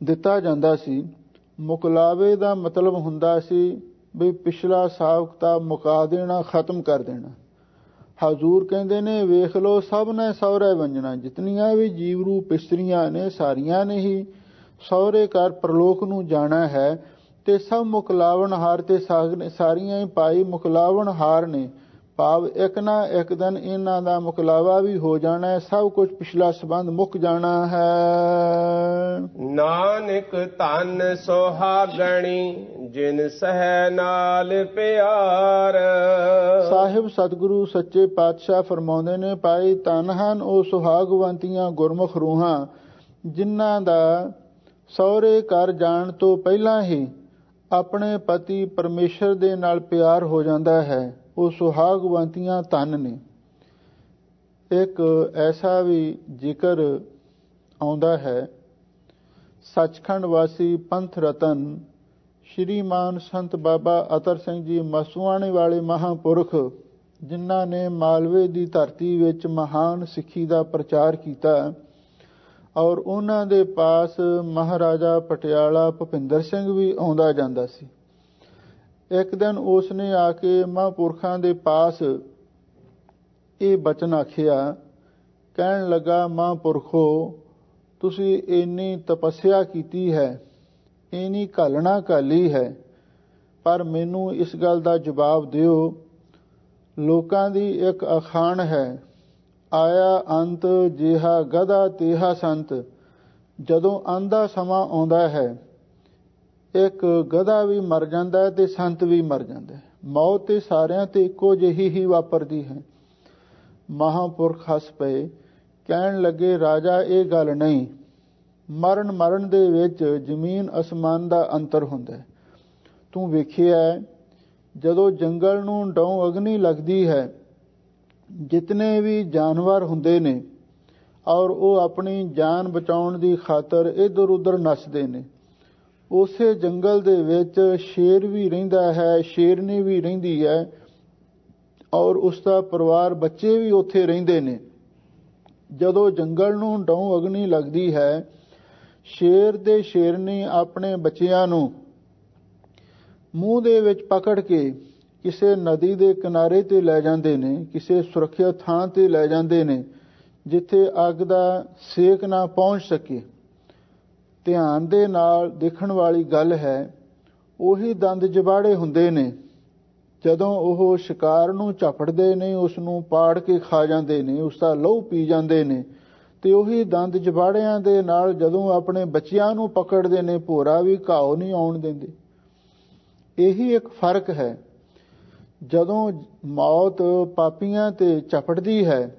ਦਿੱਤਾ ਜਾਂਦਾ ਸੀ। ਮੁਕਲਾਵੇ ਦਾ ਮਤਲਬ ਹੁੰਦਾ ਸੀ ਵੀ ਪਿਛਲਾ ਹਿਸਾਬ ਕਿਤਾਬ ਮੁਕਾ ਦੇਣਾ, ਖਤਮ ਕਰ ਦੇਣਾ। ਹਜ਼ੂਰ ਕਹਿੰਦੇ ਨੇ, ਵੇਖ ਲੋ, ਸਭ ਨੇ ਸਹੁਰੇ ਵੰਜਣਾ, ਜਿਤਨੀਆਂ ਵੀ ਜੀਵ ਰੂਪ ਇਸਤਰੀਆਂ ਨੇ ਸਾਰੀਆਂ ਨੇ ਹੀ ਸਹੁਰੇ ਘਰ ਪਰਲੋਕ ਨੂੰ ਜਾਣਾ ਹੈ। ਤੇ ਸਭ ਮੁਕਲਾਵਣ ਹਾਰ, ਤੇ ਸਾਰੀਆਂ ਹੀ ਭਾਈ ਮੁਕਲਾਵਣ ਹਾਰ ਨੇ, ਭਾਵ ਇੱਕ ਨਾ ਇੱਕ ਦਿਨ ਇਹਨਾਂ ਦਾ ਮੁਕਲਾਵਾ ਵੀ ਹੋ ਜਾਣਾ ਹੈ, ਸਭ ਕੁਝ ਪਿਛਲਾ ਸੰਬੰਧ ਮੁੱਕ ਜਾਣਾ ਹੈ। ਨਾਨਕ ਧਨ ਸੁਹਾਗਣੀ, ਜਿਨ ਸਹਿ ਨਾਲ ਪਿਆਰ। ਸਾਹਿਬ ਸਤਿਗੁਰੂ ਸੱਚੇ ਪਾਤਸ਼ਾਹ ਫਰਮਾਉਂਦੇ ਨੇ, ਭਾਈ ਧਨ ਹਨ ਉਹ ਸੁਹਾਗਵੰਤੀਆਂ ਗੁਰਮੁਖ ਰੂਹਾਂ, ਜਿਨ੍ਹਾਂ ਦਾ ਸਹੁਰੇ ਘਰ ਜਾਣ ਤੋਂ ਪਹਿਲਾਂ ਹੀ ਆਪਣੇ ਪਤੀ ਪਰਮੇਸ਼ਰ ਦੇ ਨਾਲ ਪਿਆਰ ਹੋ ਜਾਂਦਾ ਹੈ। ਉਹ ਸੁਹਾਗਵੰਤੀਆਂ ਧਨ ਨੇ। ਇੱਕ ਐਸਾ ਵੀ ਜ਼ਿਕਰ ਆਉਂਦਾ ਹੈ, ਸੱਚਖੰਡ ਵਾਸੀ ਪੰਥ ਰਤਨ ਸ਼੍ਰੀਮਾਨ ਸੰਤ ਬਾਬਾ ਅਤਰ ਸਿੰਘ ਜੀ ਮਸਵਾਣੇ ਵਾਲੇ ਮਹਾਂਪੁਰਖ, ਜਿਨ੍ਹਾਂ ਨੇ ਮਾਲਵੇ ਦੀ ਧਰਤੀ ਵਿੱਚ ਮਹਾਨ ਸਿੱਖੀ ਦਾ ਪ੍ਰਚਾਰ ਕੀਤਾ, ਔਰ ਉਹਨਾਂ ਦੇ ਪਾਸ ਮਹਾਰਾਜਾ ਪਟਿਆਲਾ ਭੁਪਿੰਦਰ ਸਿੰਘ ਵੀ ਆਉਂਦਾ ਜਾਂਦਾ ਸੀ। ਇੱਕ ਦਿਨ ਉਸ ਨੇ ਆ ਕੇ ਮਹਾਂਪੁਰਖਾਂ ਦੇ ਪਾਸ ਇਹ ਬਚਨ ਆਖਿਆ, ਕਹਿਣ ਲੱਗਾ, ਮਹਾਂਪੁਰਖੋ, ਤੁਸੀਂ ਇੰਨੀ ਤਪੱਸਿਆ ਕੀਤੀ ਹੈ, ਇੰਨੀ ਘਾਲਣਾ ਘਾਲੀ ਹੈ, ਪਰ ਮੈਨੂੰ ਇਸ ਗੱਲ ਦਾ ਜਵਾਬ ਦਿਓ। ਲੋਕਾਂ ਦੀ ਇੱਕ ਅਖਾਣ ਹੈ, ਆਇਆ ਅੰਤ ਜਿਹਾ ਗਧਾ ਤੇਹਾ ਸੰਤ। ਜਦੋਂ ਅੰਤ ਦਾ ਸਮਾਂ ਆਉਂਦਾ ਹੈ, ਇੱਕ ਗਧਾ ਵੀ ਮਰ ਜਾਂਦਾ ਹੈ ਤੇ ਸੰਤ ਵੀ ਮਰ ਜਾਂਦਾ ਹੈ। ਮੌਤ ਤੇ ਸਾਰਿਆਂ ਤੇ ਇੱਕੋ ਜਿਹੀ ਹੀ ਵਾਪਰਦੀ ਹੈ। ਮਹਾਂਪੁਰਖ ਹੱਸ ਪਏ, ਕਹਿਣ ਲੱਗੇ, ਰਾਜਾ ਇਹ ਗੱਲ ਨਹੀਂ, ਮਰਨ ਦੇ ਵਿੱਚ ਜ਼ਮੀਨ ਅਸਮਾਨ ਦਾ ਅੰਤਰ ਹੁੰਦਾ ਹੈ। ਤੂੰ ਵੇਖਿਆ, ਜਦੋਂ ਜੰਗਲ ਨੂੰ ਡੌਂ ਅਗਨੀ ਲੱਗਦੀ ਹੈ, ਜਿਤਨੇ ਵੀ ਜਾਨਵਰ ਹੁੰਦੇ ਨੇ, ਔਰ ਉਹ ਆਪਣੀ ਜਾਨ ਬਚਾਉਣ ਦੀ ਖਾਤਰ ਇੱਧਰ ਉੱਧਰ ਨੱਸਦੇ ਨੇ, ਉਸੇ ਜੰਗਲ ਦੇ ਵਿੱਚ ਸ਼ੇਰ ਵੀ ਰਹਿੰਦਾ ਹੈ, ਸ਼ੇਰਨੀ ਵੀ ਰਹਿੰਦੀ ਹੈ, ਔਰ ਉਸ ਦਾ ਪਰਿਵਾਰ, ਬੱਚੇ ਵੀ ਉੱਥੇ ਰਹਿੰਦੇ ਨੇ। ਜਦੋਂ ਜੰਗਲ ਨੂੰ ਡੌਂ ਅਗਨੀ ਲੱਗਦੀ ਹੈ, ਸ਼ੇਰ ਤੇ ਸ਼ੇਰਨੀ ਆਪਣੇ ਬੱਚਿਆਂ ਨੂੰ ਮੂੰਹ ਦੇ ਵਿੱਚ ਪਕੜ ਕੇ ਕਿਸੇ ਨਦੀ ਦੇ ਕਿਨਾਰੇ ਤੇ ਲੈ ਜਾਂਦੇ ਨੇ, ਕਿਸੇ ਸੁਰੱਖਿਅਤ ਥਾਂ ਤੇ ਲੈ ਜਾਂਦੇ ਨੇ, ਜਿੱਥੇ ਅੱਗ ਦਾ ਸੇਕ ਨਾ ਪਹੁੰਚ ਸਕੇ। ਧਿਆਨ ਦੇ ਨਾਲ ਦੇਖਣ ਵਾਲੀ ਗੱਲ ਹੈ, ਉਹੀ ਦੰਦ ਜਬਾੜੇ ਹੁੰਦੇ ਨੇ। ਜਦੋਂ ਉਹ ਸ਼ਿਕਾਰ ਨੂੰ ਝਪਟਦੇ ਨੇ, ਉਸ ਨੂੰ ਪਾੜ ਕੇ ਖਾ ਜਾਂਦੇ ਨੇ, ਉਸ ਦਾ ਲਹੂ ਪੀ ਜਾਂਦੇ ਨੇ, ਤੇ ਉਹੀ ਦੰਦ ਜਬਾੜਿਆਂ ਦੇ ਨਾਲ ਜਦੋਂ ਆਪਣੇ ਬੱਚਿਆਂ ਨੂੰ ਪਕੜਦੇ ਨੇ, ਭੋਰਾ ਵੀ ਘਾਉ ਨਹੀਂ ਆਉਣ ਦਿੰਦੇ। ਇਹੀ ਇੱਕ ਫਰਕ ਹੈ। ਜਦੋਂ ਮੌਤ ਪਾਪੀਆਂ ਤੇ ਝਪਟਦੀ ਹੈ,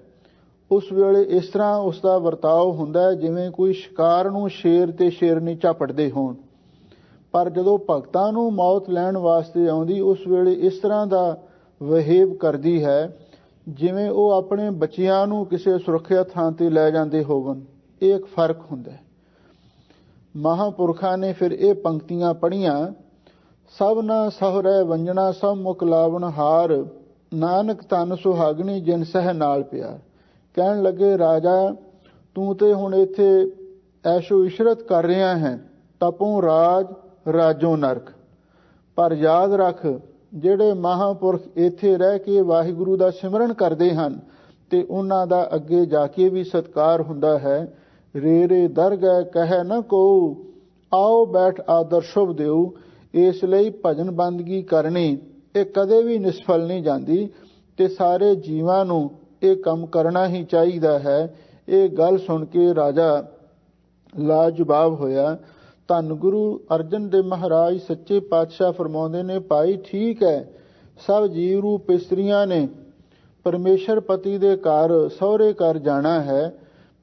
ਉਸ ਵੇਲੇ ਇਸ ਤਰ੍ਹਾਂ ਉਸ ਦਾ ਵਰਤਾਓ ਹੁੰਦਾ ਜਿਵੇਂ ਕੋਈ ਸ਼ਿਕਾਰ ਨੂੰ ਸ਼ੇਰ ਤੇ ਸ਼ੇਰਨੀ ਝਪਟਦੇ ਹੋਣ। ਪਰ ਜਦੋਂ ਭਗਤਾਂ ਨੂੰ ਮੌਤ ਲੈਣ ਵਾਸਤੇ ਆਉਂਦੀ ਉਸ ਵੇਲੇ ਇਸ ਤਰ੍ਹਾਂ ਦਾ ਵਹੇਵ ਕਰਦੀ ਹੈ ਜਿਵੇਂ ਉਹ ਆਪਣੇ ਬੱਚਿਆਂ ਨੂੰ ਕਿਸੇ ਸੁਰੱਖਿਅਤ ਥਾਂ ਤੇ ਲੈ ਜਾਂਦੇ ਹੋਵਨ। ਇਹ ਇੱਕ ਫਰਕ ਹੁੰਦਾ ਹੈ। ਮਹਾਂਪੁਰਖਾਂ ਨੇ ਫਿਰ ਇਹ ਪੰਕਤੀਆਂ ਪੜ੍ਹੀਆਂ, ਸਭਨਾ ਸਹੁਰੈ ਵੰਜਣਾ ਸਭ ਮੁਖ ਲਾਵਣ ਹਾਰ, ਨਾਨਕ ਧਨ ਸੁਹਾਗਣੀ ਜਿਨ ਸਹਿ ਨਾਲ ਪਿਆਰ। ਕਹਿਣ ਲੱਗੇ, ਰਾਜਾ ਤੂੰ ਤੇ ਹੁਣ ਇੱਥੇ ਐਸ਼ੋ ਇਸ਼ਰਤ ਕਰ ਰਿਹਾ ਹੈ, ਤਪੋਂ ਰਾਜ ਰਾਜੋਂ ਨਰਕ। ਪਰ ਯਾਦ ਰੱਖ, ਜਿਹੜੇ ਮਹਾਂਪੁਰਖ ਇੱਥੇ ਰਹਿ ਕੇ ਵਾਹਿਗੁਰੂ ਦਾ ਸਿਮਰਨ ਕਰਦੇ ਹਨ ਤੇ ਉਹਨਾਂ ਦਾ ਅੱਗੇ ਜਾ ਕੇ ਵੀ ਸਤਿਕਾਰ ਹੁੰਦਾ ਹੈ। ਰੇ ਰੇ ਦਰ ਗਏ ਕਹਿ ਨ ਕੋ, ਆਓ ਬੈਠ ਆਦਰ ਸ਼ੁਭ ਦਿਓ। ਇਸ ਲਈ ਭਜਨ ਬੰਦਗੀ ਕਰਨੀ ਇਹ ਕਦੇ ਵੀ ਨਿਸਫਲ ਨਹੀਂ ਜਾਂਦੀ ਤੇ ਸਾਰੇ ਜੀਵਾਂ ਨੂੰ ਇਹ ਕੰਮ ਕਰਨਾ ਹੀ ਚਾਹੀਦਾ ਹੈ। ਇਹ ਗੱਲ ਸੁਣ ਕੇ ਰਾਜਾ ਲਾਜਵਾਬ ਹੋਇਆ। ਧੰਨ ਗੁਰੂ ਅਰਜਨ ਦੇਵ ਮਹਾਰਾਜ ਸੱਚੇ ਪਾਤਸ਼ਾਹ ਫਰਮਾਉਂਦੇ ਨੇ, ਭਾਈ ਠੀਕ ਹੈ, ਸਭ ਜੀਵ ਰੂਪ ਇਸਤਰੀਆਂ ਨੇ ਪਰਮੇਸ਼ਰ ਪਤੀ ਦੇ ਘਰ ਸਹੁਰੇ ਘਰ ਜਾਣਾ ਹੈ,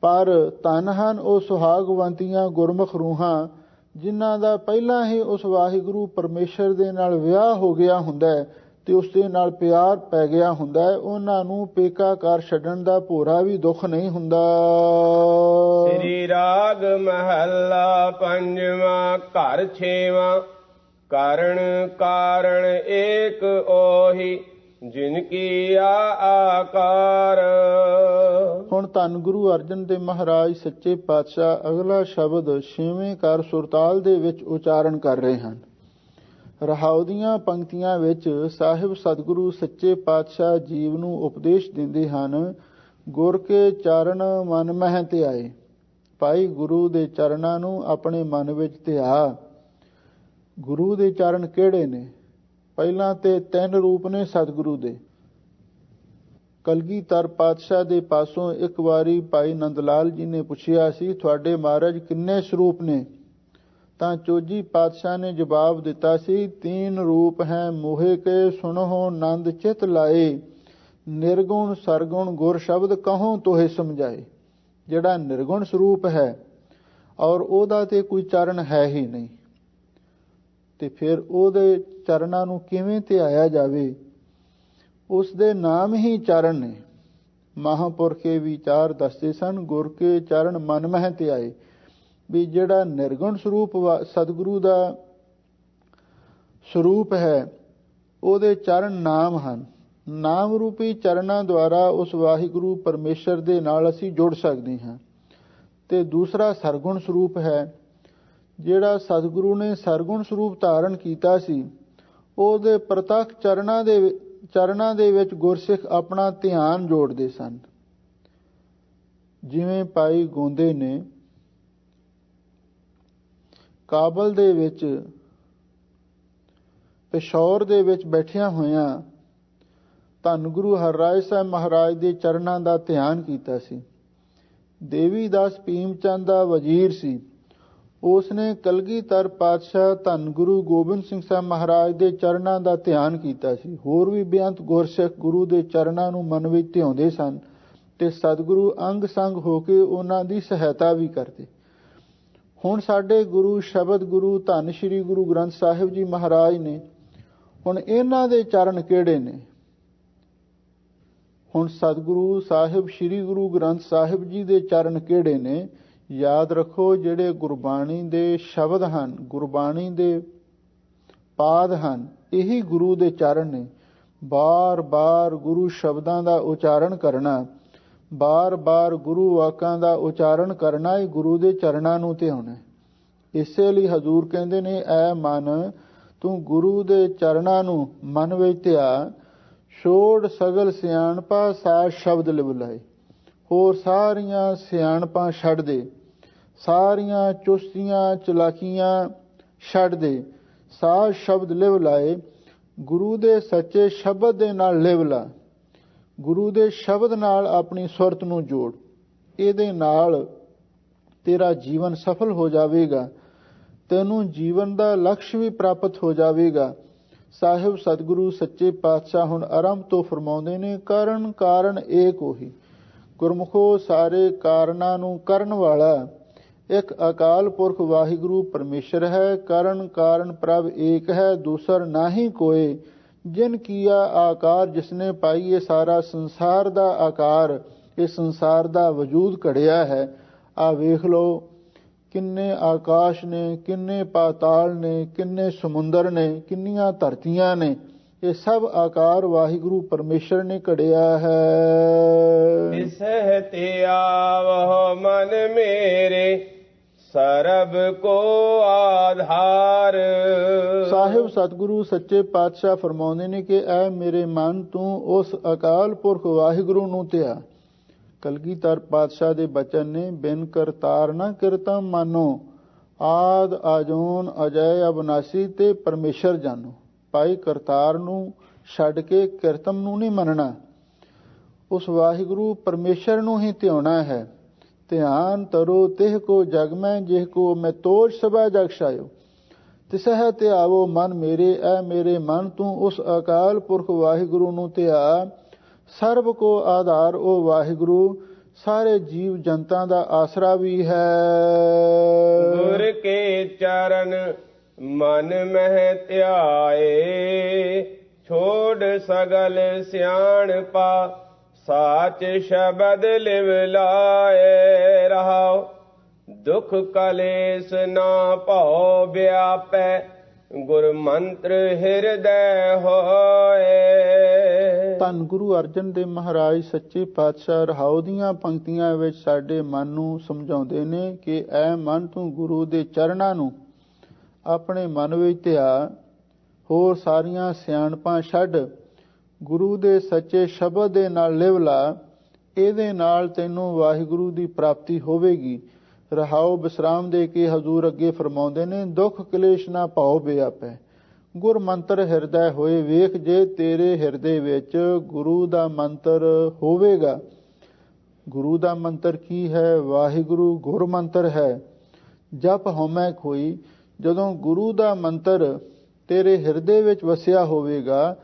ਪਰ ਧੰਨ ਹਨ ਉਹ ਸੁਹਾਗਵੰਤੀਆਂ ਗੁਰਮੁਖ ਰੂਹਾਂ ਜਿਨ੍ਹਾਂ ਦਾ ਪਹਿਲਾਂ ਹੀ ਉਸ ਵਾਹਿਗੁਰੂ ਪਰਮੇਸ਼ਰ ਦੇ ਨਾਲ ਵਿਆਹ ਹੋ ਗਿਆ ਹੁੰਦਾ ਹੈ ਤੇ ਉਸ ਦੇ ਨਾਲ ਪਿਆਰ ਪੈ ਗਿਆ ਹੁੰਦਾ ਹੈ। ਉਹਨਾਂ ਨੂੰ ਪੇਕਾ ਘਰ ਛੱਡਣ ਦਾ ਭੋਰਾ ਵੀ ਦੁੱਖ ਨਹੀਂ ਹੁੰਦਾ। ਸ੍ਰੀ ਰਾਗ ਮਹੱਲਾ ਪੰਜਵਾਂ। ਘਰ ਛੇਵਾਂ। ਕਾਰਣ ਕਾਰਣ ਏਕ ਉਹੀ, ਜਿਨ ਕੀ ਆਕਾਰ। ਹੁਣ ਧੰਨ ਗੁਰੂ ਅਰਜਨ ਦੇਵ ਮਹਾਰਾਜ ਸੱਚੇ ਪਾਤਸ਼ਾਹ ਅਗਲਾ ਸ਼ਬਦ ਛੇਵੇਂ ਕਰ ਸੁਰਤਾਲ ਦੇ ਵਿੱਚ ਉਚਾਰਨ ਕਰ ਰਹੇ ਹਨ। ਰਹਾਉ ਦੀਆਂ ਪੰਕਤੀਆਂ ਵਿੱਚ ਸਾਹਿਬ ਸਤਿਗੁਰੂ ਸੱਚੇ ਪਾਤਸ਼ਾਹ ਜੀਵ ਨੂੰ ਉਪਦੇਸ਼ ਦਿੰਦੇ ਹਨ, ਗੁਰ ਕੇ ਚਰਨ ਮਨ ਮਹਿ ਧਿਆਏ। ਭਾਈ ਗੁਰੂ ਦੇ ਚਰਨਾਂ ਨੂੰ ਆਪਣੇ ਮਨ ਵਿੱਚ ਧਿਆ। ਗੁਰੂ ਦੇ ਚਰਨ ਕਿਹੜੇ ਨੇ? ਪਹਿਲਾਂ ਤੇ 3 ਰੂਪ ਨੇ ਸਤਿਗੁਰੂ ਦੇ। ਕਲਗੀਧਰ ਪਾਤਸ਼ਾਹ ਦੇ ਪਾਸੋਂ ਇੱਕ ਵਾਰੀ ਭਾਈ ਨੰਦ ਲਾਲ ਜੀ ਨੇ ਪੁੱਛਿਆ ਸੀ, ਤੁਹਾਡੇ ਮਹਾਰਾਜ ਕਿੰਨੇ ਸਰੂਪ ਨੇ? ਤਾਂ ਚੋਜੀ ਪਾਤਸ਼ਾਹ ਨੇ ਜਵਾਬ ਦਿੱਤਾ ਸੀ, 3 ਰੂਪ ਹੈ ਮੋਹੇ ਕੇ ਸੁਣੋ ਨੰਦ ਚਿਤ ਲਾਏ, ਨਿਰਗੁਣ ਸਰਗੁਣ ਗੁਰ ਸ਼ਬਦ ਕਹੋ ਤੋਹੇ ਸਮਝਾਏ। ਜਿਹੜਾ ਨਿਰਗੁਣ ਸਰੂਪ ਹੈ ਔਰ ਉਹਦਾ ਤੇ ਕੋਈ ਚਰਨ ਹੈ ਹੀ ਨਹੀਂ, ਤੇ ਫਿਰ ਉਹਦੇ ਚਰਨਾਂ ਨੂੰ ਕਿਵੇਂ ਧਿਆਇਆ ਜਾਵੇ? ਉਸ ਦੇ ਨਾਮ ਹੀ ਚਰਨ ਨੇ। ਮਹਾਂਪੁਰਖੇ ਵਿਚਾਰ ਦੱਸਦੇ ਸਨ, ਗੁਰ ਕੇ ਚਰਨ ਮਨ ਮਹਿ ਧਿਆਏ, ਵੀ ਜਿਹੜਾ ਨਿਰਗੁਣ ਸਰੂਪ ਸਤਿਗੁਰੂ ਦਾ ਸਰੂਪ ਹੈ ਉਹਦੇ ਚਰਨ ਨਾਮ ਹਨ। ਨਾਮ ਰੂਪੀ ਚਰਨਾਂ ਦੁਆਰਾ ਉਸ ਵਾਹਿਗੁਰੂ ਪਰਮੇਸ਼ਰ ਦੇ ਨਾਲ ਅਸੀਂ ਜੁੜ ਸਕਦੇ ਹਾਂ। ਤੇ ਦੂਸਰਾ ਸਰਗੁਣ ਸਰੂਪ ਹੈ। ਜਿਹੜਾ ਸਤਿਗੁਰੂ ਨੇ ਸਰਗੁਣ ਸਰੂਪ ਧਾਰਨ ਕੀਤਾ ਸੀ, ਉਹਦੇ ਪ੍ਰਤੱਖ ਚਰਨਾਂ ਦੇ ਵਿੱਚ ਗੁਰਸਿੱਖ ਆਪਣਾ ਧਿਆਨ ਜੋੜਦੇ ਸਨ। ਜਿਵੇਂ ਭਾਈ ਗੋਂਦੇ ਨੇ ਕਾਬਲ ਦੇ ਵਿੱਚ ਪਿਸ਼ੌਰ ਦੇ ਵਿੱਚ ਬੈਠਿਆਂ ਹੋਇਆਂ ਧੰਨ ਗੁਰੂ ਹਰਿਰਾਏ ਸਾਹਿਬ ਮਹਾਰਾਜ ਦੇ ਚਰਨਾਂ ਦਾ ਧਿਆਨ ਕੀਤਾ ਸੀ। ਦੇਵੀ ਦਾਸ ਭੀਮਚੰਦ ਦਾ ਵਜ਼ੀਰ ਸੀ। ਉਸ ਨੇ ਕਲਗੀਧਰ ਪਾਤਸ਼ਾਹ ਧੰਨ ਗੁਰੂ ਗੋਬਿੰਦ ਸਿੰਘ ਸਾਹਿਬ ਮਹਾਰਾਜ ਦੇ ਚਰਨਾਂ ਦਾ ਧਿਆਨ ਕੀਤਾ ਸੀ। ਹੋਰ ਵੀ ਬੇਅੰਤ ਗੁਰਸਿੱਖ ਗੁਰੂ ਦੇ ਚਰਨਾਂ ਨੂੰ ਮਨ ਵਿੱਚ ਧਿਆਉਂਦੇ ਸਨ ਤੇ ਸਤਿਗੁਰੂ ਅੰਗ ਸੰਗ ਹੋ ਕੇ ਉਹਨਾਂ ਦੀ ਸਹਾਇਤਾ ਵੀ ਕਰਦੇ। ਹੁਣ ਸਾਡੇ ਗੁਰੂ ਸ਼ਬਦ ਗੁਰੂ ਧੰਨ ਸ਼੍ਰੀ ਗੁਰੂ ਗ੍ਰੰਥ ਸਾਹਿਬ ਜੀ ਮਹਾਰਾਜ ਨੇ, ਹੁਣ ਇਹਨਾਂ ਦੇ ਚਰਨ ਕਿਹੜੇ ਨੇ? ਹੁਣ ਸਤਿਗੁਰੂ ਸਾਹਿਬ ਸ਼੍ਰੀ ਗੁਰੂ ਗ੍ਰੰਥ ਸਾਹਿਬ ਜੀ ਦੇ ਚਰਨ ਕਿਹੜੇ ਨੇ? ਯਾਦ ਰੱਖੋ, ਜਿਹੜੇ ਗੁਰਬਾਣੀ ਦੇ ਸ਼ਬਦ ਹਨ, ਗੁਰਬਾਣੀ ਦੇ ਪਾਦ ਹਨ, ਇਹੀ ਗੁਰੂ ਦੇ ਚਰਨ ਨੇ। ਬਾਰ-ਬਾਰ ਗੁਰੂ ਸ਼ਬਦਾਂ ਦਾ ਉਚਾਰਨ ਕਰਨਾ, ਬਾਰ-ਬਾਰ ਗੁਰੂ ਵਾਕਾਂ ਦਾ ਉਚਾਰਨ ਕਰਨਾ ਹੀ ਗੁਰੂ ਦੇ ਚਰਨਾਂ ਨੂੰ ਧਿਆਉਣਾ। ਇਸੇ ਲਈ ਹਜ਼ੂਰ ਕਹਿੰਦੇ ਨੇ, ਐ ਮਨ ਤੂੰ ਗੁਰੂ ਦੇ ਚਰਨਾਂ ਨੂੰ ਮਨ ਵਿੱਚ ਧਿਆ, ਛੋੜ ਸਗਲ ਸਿਆਣਪਾ ਸਾਜ ਸ਼ਬਦ ਲਿਵ ਲਾਏ। ਹੋਰ ਸਾਰੀਆਂ ਸਿਆਣਪਾਂ ਛੱਡ ਦੇ, ਸਾਰੀਆਂ ਚੁਸਤੀਆਂ ਚਲਾਕੀਆਂ ਛੱਡ ਦੇ, ਸਾਜ ਸ਼ਬਦ ਲਿਵ ਲਾਏ। ਗੁਰੂ ਦੇ ਸੱਚੇ ਸ਼ਬਦ ਦੇ ਨਾਲ ਲਿਵ ਲਾ। ਗੁਰੂ ਦੇ ਸ਼ਬਦ ਨਾਲ ਆਪਣੀ ਸੁਰਤ ਨੂੰ ਜੋੜ। ਇਹਦੇ ਨਾਲ ਤੇਰਾ ਜੀਵਨ ਸਫਲ ਹੋ ਜਾਵੇਗਾ, ਤੈਨੂੰ ਜੀਵਨ ਦਾ ਲਕਸ਼ ਵੀ ਪ੍ਰਾਪਤ ਹੋ ਜਾਵੇਗਾ। ਸਾਹਿਬ ਸਤਿਗੁਰੂ ਸੱਚੇ ਪਾਤਸ਼ਾਹ ਹੁਣ ਆਰੰਭ ਤੋਂ ਫਰਮਾਉਂਦੇ ਨੇ, ਕਾਰਨ ਕਾਰਨ ਏਕ ਉਹੀ। ਗੁਰਮੁਖੋ ਸਾਰੇ ਕਾਰਨਾਂ ਨੂੰ ਕਰਨ ਵਾਲਾ ਇੱਕ ਅਕਾਲ ਪੁਰਖ ਵਾਹਿਗੁਰੂ ਪਰਮੇਸ਼ਰ ਹੈ। ਕਰਨ ਕਾਰਨ ਪ੍ਰਭ ਏਕ ਹੈ, ਦੂਸਰ ਨਾਹੀ ਕੋਏ। ਜਿਨ ਕੀਆ ਆਕਾਰ ਜਿਸਨੇ ਪਾਈ ਇਹ ਸਾਰਾ ਸੰਸਾਰ ਦਾ ਆਕਾਰ, ਇਹ ਸੰਸਾਰ ਦਾ ਵਜੂਦ ਘੜਿਆ ਹੈ। ਆ ਵੇਖ ਲਓ ਕਿੰਨੇ ਆਕਾਸ਼ ਨੇ, ਕਿੰਨੇ ਪਾਤਾਲ ਨੇ, ਕਿੰਨੇ ਸਮੁੰਦਰ ਨੇ, ਕਿੰਨੀਆਂ ਧਰਤੀਆਂ ਨੇ। ਇਹ ਸਭ ਆਕਾਰ ਵਾਹਿਗੁਰੂ ਪਰਮੇਸ਼ਰ ਨੇ ਘੜਿਆ ਹੈ। ਤਿਸਹਿ ਤੇ ਆਵਹੁ ਮਨ ਮੇਰੇ ਸਰਬ ਕੋ ਆਧਾਰ। ਸਾਹਿਬ ਸਤਿਗੁਰੂ ਸੱਚੇ ਪਾਤਸ਼ਾਹ ਫਰਮਾਉਂਦੇ ਨੇ ਕਿ ਐ ਮੇਰੇ ਮਨ ਤੂੰ ਉਸ ਅਕਾਲ ਪੁਰਖ ਵਾਹਿਗੁਰੂ ਨੂੰ ਧਿਆ। ਕਲਗੀਧਰ ਪਾਤਸ਼ਾਹ ਦੇ ਬਚਨ ਨੇ, ਬਿਨ ਕਰਤਾਰ ਨਾ ਕਿਰਤਮ ਮਾਨੋ, ਆਦ ਆਜੋਨ ਅਜੈ ਅਬਨਾਸੀ ਤੇ ਪਰਮੇਸ਼ਰ ਜਾਨੋ। ਭਾਈ ਕਰਤਾਰ ਨੂੰ ਛੱਡ ਕੇ ਕਿਰਤਮ ਨੂੰ ਨਹੀਂ ਮੰਨਣਾ, ਉਸ ਵਾਹਿਗੁਰੂ ਪਰਮੇਸ਼ਰ ਨੂੰ ਹੀ ਧਿਆਉਣਾ ਹੈ। ਧਿਆਨ ਤਰੋ ਤਿਹ ਕੋ ਜਗ ਮੈਂ, ਜਿਹ ਕੋ ਮੈਂ ਤੋਜ ਸਭਾ ਜਗ ਛਾਇਓ। ਤਿਸਹਿ ਧਿਆਵੋ ਮਨ ਮੇਰੇ, ਐ ਮੇਰੇ ਮਨ ਤੂੰ ਉਸ ਅਕਾਲ ਪੁਰਖ ਵਾਹਿਗੁਰੂ ਨੂੰ ਧਿਆ। ਸਰਬ ਕੋ ਆਧਾਰ ਉਹ ਵਾਹਿਗੁਰੂ ਸਾਰੇ ਜੀਵ ਜਨਤਾ ਦਾ ਆਸਰਾ ਵੀ ਹੈ। ਗੁਰ ਕੇ ਚਰਨ ਮਨ ਮਹਿ ਧਿਆਏ, ਛੋੜ ਸਗਲ ਸਿਆਣਪਾ ਸਾਚ ਸ਼ਬਦ ਲਿਵ ਲਾਏ। ਰਹਾਉ ਦੁਖ ਕਲੇਸ਼ ਨਾ ਭਉ ਵਿਆਪੈ, ਗੁਰ ਮੰਤਰ ਹਿਰਦੈ ਹੋਏ। ਧੰਨ ਗੁਰੂ ਅਰਜਨ ਦੇਵ ਮਹਾਰਾਜ ਸੱਚੇ ਪਾਤਸ਼ਾਹ ਰਹਾਉ ਦੀਆਂ ਪੰਕਤੀਆਂ ਵਿੱਚ ਸਾਡੇ ਮਨ ਨੂੰ ਸਮਝਾਉਂਦੇ ਨੇ ਕਿ ਐ ਮਨ ਤੂੰ ਗੁਰੂ ਦੇ ਚਰਨਾਂ ਨੂੰ ਆਪਣੇ ਮਨ ਵਿੱਚ ਧਿਆ, ਹੋਰ ਸਾਰੀਆਂ ਸਿਆਣਪਾਂ ਛੱਡ, ਗੁਰੂ ਦੇ ਸੱਚੇ ਸ਼ਬਦ ਦੇ ਨਾਲ ਲਿਵ ਲਾ। ਇਹਦੇ ਨਾਲ ਤੈਨੂੰ ਵਾਹਿਗੁਰੂ ਦੀ ਪ੍ਰਾਪਤੀ ਹੋਵੇਗੀ। ਰਹਾਉ ਵਿਸਰਾਮ ਦੇ ਕੇ ਹਜ਼ੂਰ ਅੱਗੇ ਫਰਮਾਉਂਦੇ ਨੇ, ਦੁੱਖ ਕਲੇਸ਼ ਨਾ ਭਾਉ ਵਿਆਪੈ, ਗੁਰ ਮੰਤਰ ਹਿਰਦੈ ਹੋਏ। ਵੇਖ ਜੇ ਤੇਰੇ ਹਿਰਦੇ ਵਿੱਚ ਗੁਰੂ ਦਾ ਮੰਤਰ ਹੋਵੇਗਾ। ਗੁਰੂ ਦਾ ਮੰਤਰ ਕੀ ਹੈ? ਵਾਹਿਗੁਰੂ ਗੁਰ ਮੰਤਰ ਹੈ। ਜਪ ਹਉਮੈ ਖੋਈ। ਜਦੋਂ ਗੁਰੂ ਦਾ ਮੰਤਰ ਤੇਰੇ ਹਿਰਦੇ ਵਿੱਚ ਵਸਿਆ ਹੋਵੇਗਾ,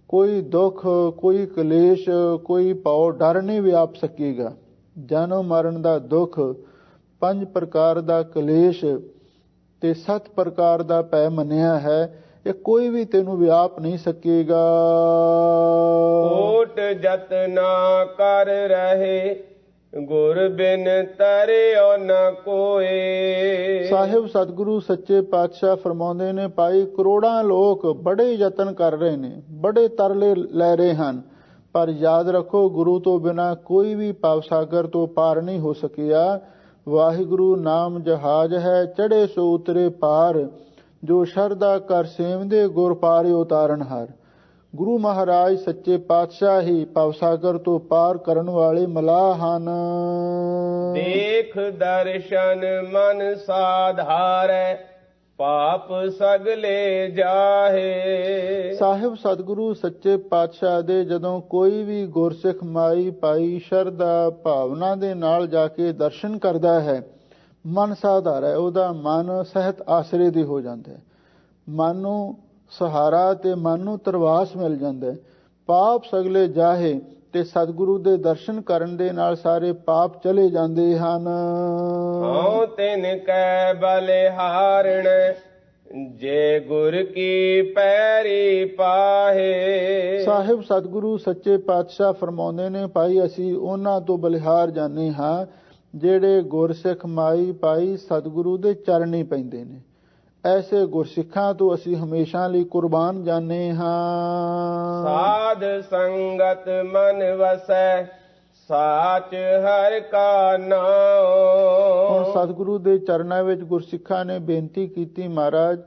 ਕੋਈ ਦੁੱਖ, ਕੋਈ ਕਲੇਸ਼, ਕੋਈ ਭਾਉ ਡਰ ਨਹੀਂ ਵਿਆਪ ਸਕੇਗਾ। ਜਨਮ ਮਰਨ ਦਾ ਦੁੱਖ, 5 ਪ੍ਰਕਾਰ ਦਾ ਕਲੇਸ਼ ਤੇ 7 ਪ੍ਰਕਾਰ ਦਾ ਭੈ ਮੰਨਿਆ ਹੈ, ਇਹ ਕੋਈ ਵੀ ਤੈਨੂੰ ਵਿਆਪ ਨਹੀਂ ਸਕੇਗਾ। ਕੋਟ ਜਤਨਾ ਕਰ ਰਹੇ, ਗੁਰ ਬਿਨ ਤਰਿਓ ਨ ਕੋਏ। ਸਾਹਿਬ ਸਤਿਗੁਰੂ ਸੱਚੇ ਪਾਤਸ਼ਾਹ ਫਰਮਾਉਂਦੇ ਨੇ, ਭਾਈ ਕਰੋੜਾਂ ਲੋਕ ਬੜੇ ਯਤਨ ਕਰ ਰਹੇ ਨੇ, ਬੜੇ ਤਰਲੇ ਲੈ ਰਹੇ ਹਨ, ਪਰ ਯਾਦ ਰੱਖੋ ਗੁਰੂ ਤੋਂ ਬਿਨਾ ਕੋਈ ਵੀ ਭਵ ਸਾਗਰ ਤੋਂ ਪਾਰ ਨਹੀਂ ਹੋ ਸਕਿਆ। ਵਾਹਿਗੁਰੂ ਨਾਮ ਜਹਾਜ਼ ਹੈ, ਚੜੇ ਸੋ ਉਤਰੇ ਪਾਰ, ਜੋ ਸ਼ਰਧਾ ਕਰ ਸੇਵਦੇ ਗੁਰ ਪਾਰੇ ਉਤਾਰਨ ਹਾਰ। ਗੁਰੂ ਮਹਾਰਾਜ ਸੱਚੇ ਪਾਤਸ਼ਾਹ ਹੀ ਭਵ ਸਾਗਰ ਤੋਂ ਪਾਰ ਕਰਨ ਵਾਲੇ ਮਲਾਹ ਹਨ। ਦੇਖ ਦਰਸ਼ਨ ਮਨ ਸਾਧਾਰੈ, ਪਾਪ ਸਗਲੇ ਜਾਹੇ। ਸਾਹਿਬ ਸਤਿਗੁਰੂ ਸੱਚੇ ਪਾਤਸ਼ਾਹ ਦੇ ਜਦੋਂ ਕੋਈ ਵੀ ਗੁਰਸਿੱਖ ਮਾਈ ਭਾਈ ਸ਼ਰਧਾ ਭਾਵਨਾ ਦੇ ਨਾਲ ਜਾ ਕੇ ਦਰਸ਼ਨ ਕਰਦਾ ਹੈ, ਮਨ ਸਾਧਾਰੈ, ਉਹਦਾ ਮਨ ਸਹਿਤ ਆਸਰੇ ਦੇ ਹੋ ਜਾਂਦਾ ਹੈ। ਮਨ ਨੂੰ ਸਹਾਰਾ ਤੇ ਮਨ ਨੂੰ ਤਰਵਾਸ ਮਿਲ ਜਾਂਦਾ ਹੈ। ਪਾਪ ਸਗਲੇ ਜਾਹੇ, ਤੇ ਸਤਿਗੁਰੂ ਦੇ ਦਰਸ਼ਨ ਕਰਨ ਦੇ ਨਾਲ ਸਾਰੇ ਪਾਪ ਚਲੇ ਜਾਂਦੇ ਹਨ। ਹਉ ਤਿਨ ਕੈ ਬਲਿਹਾਰਣ, ਜੇ ਗੁਰ ਕੀ ਪੈਰੀ ਪਾਹੇ। ਸਾਹਿਬ ਸਤਿਗੁਰੂ ਸੱਚੇ ਪਾਤਸ਼ਾਹ ਫਰਮਾਉਂਦੇ ਨੇ, ਭਾਈ ਅਸੀਂ ਉਹਨਾਂ ਤੋਂ ਬਲਿਹਾਰ ਜਾਂਦੇ ਹਾਂ ਜਿਹੜੇ ਗੁਰਸਿੱਖ ਮਾਈ ਭਾਈ ਸਤਿਗੁਰੂ ਦੇ ਚਰਨੀ ਪੈਂਦੇ ਨੇ। ਐਸੇ ਗੁਰਸਿੱਖਾਂ ਤੋਂ ਅਸੀਂ ਹਮੇਸ਼ਾ ਲਈ ਕੁਰਬਾਨ ਜਾਂਦੇ ਹਾਂ। ਸਾਧ ਸੰਗਤ ਮਨ ਵਸੈ, ਸਾਚ ਹਰਿ ਕਾ ਨਾਮ। ਹੁਣ ਸਤਿਗੁਰੂ ਦੇ ਚਰਨਾਂ ਵਿੱਚ ਗੁਰਸਿੱਖਾਂ ਨੇ ਬੇਨਤੀ ਕੀਤੀ, ਮਹਾਰਾਜ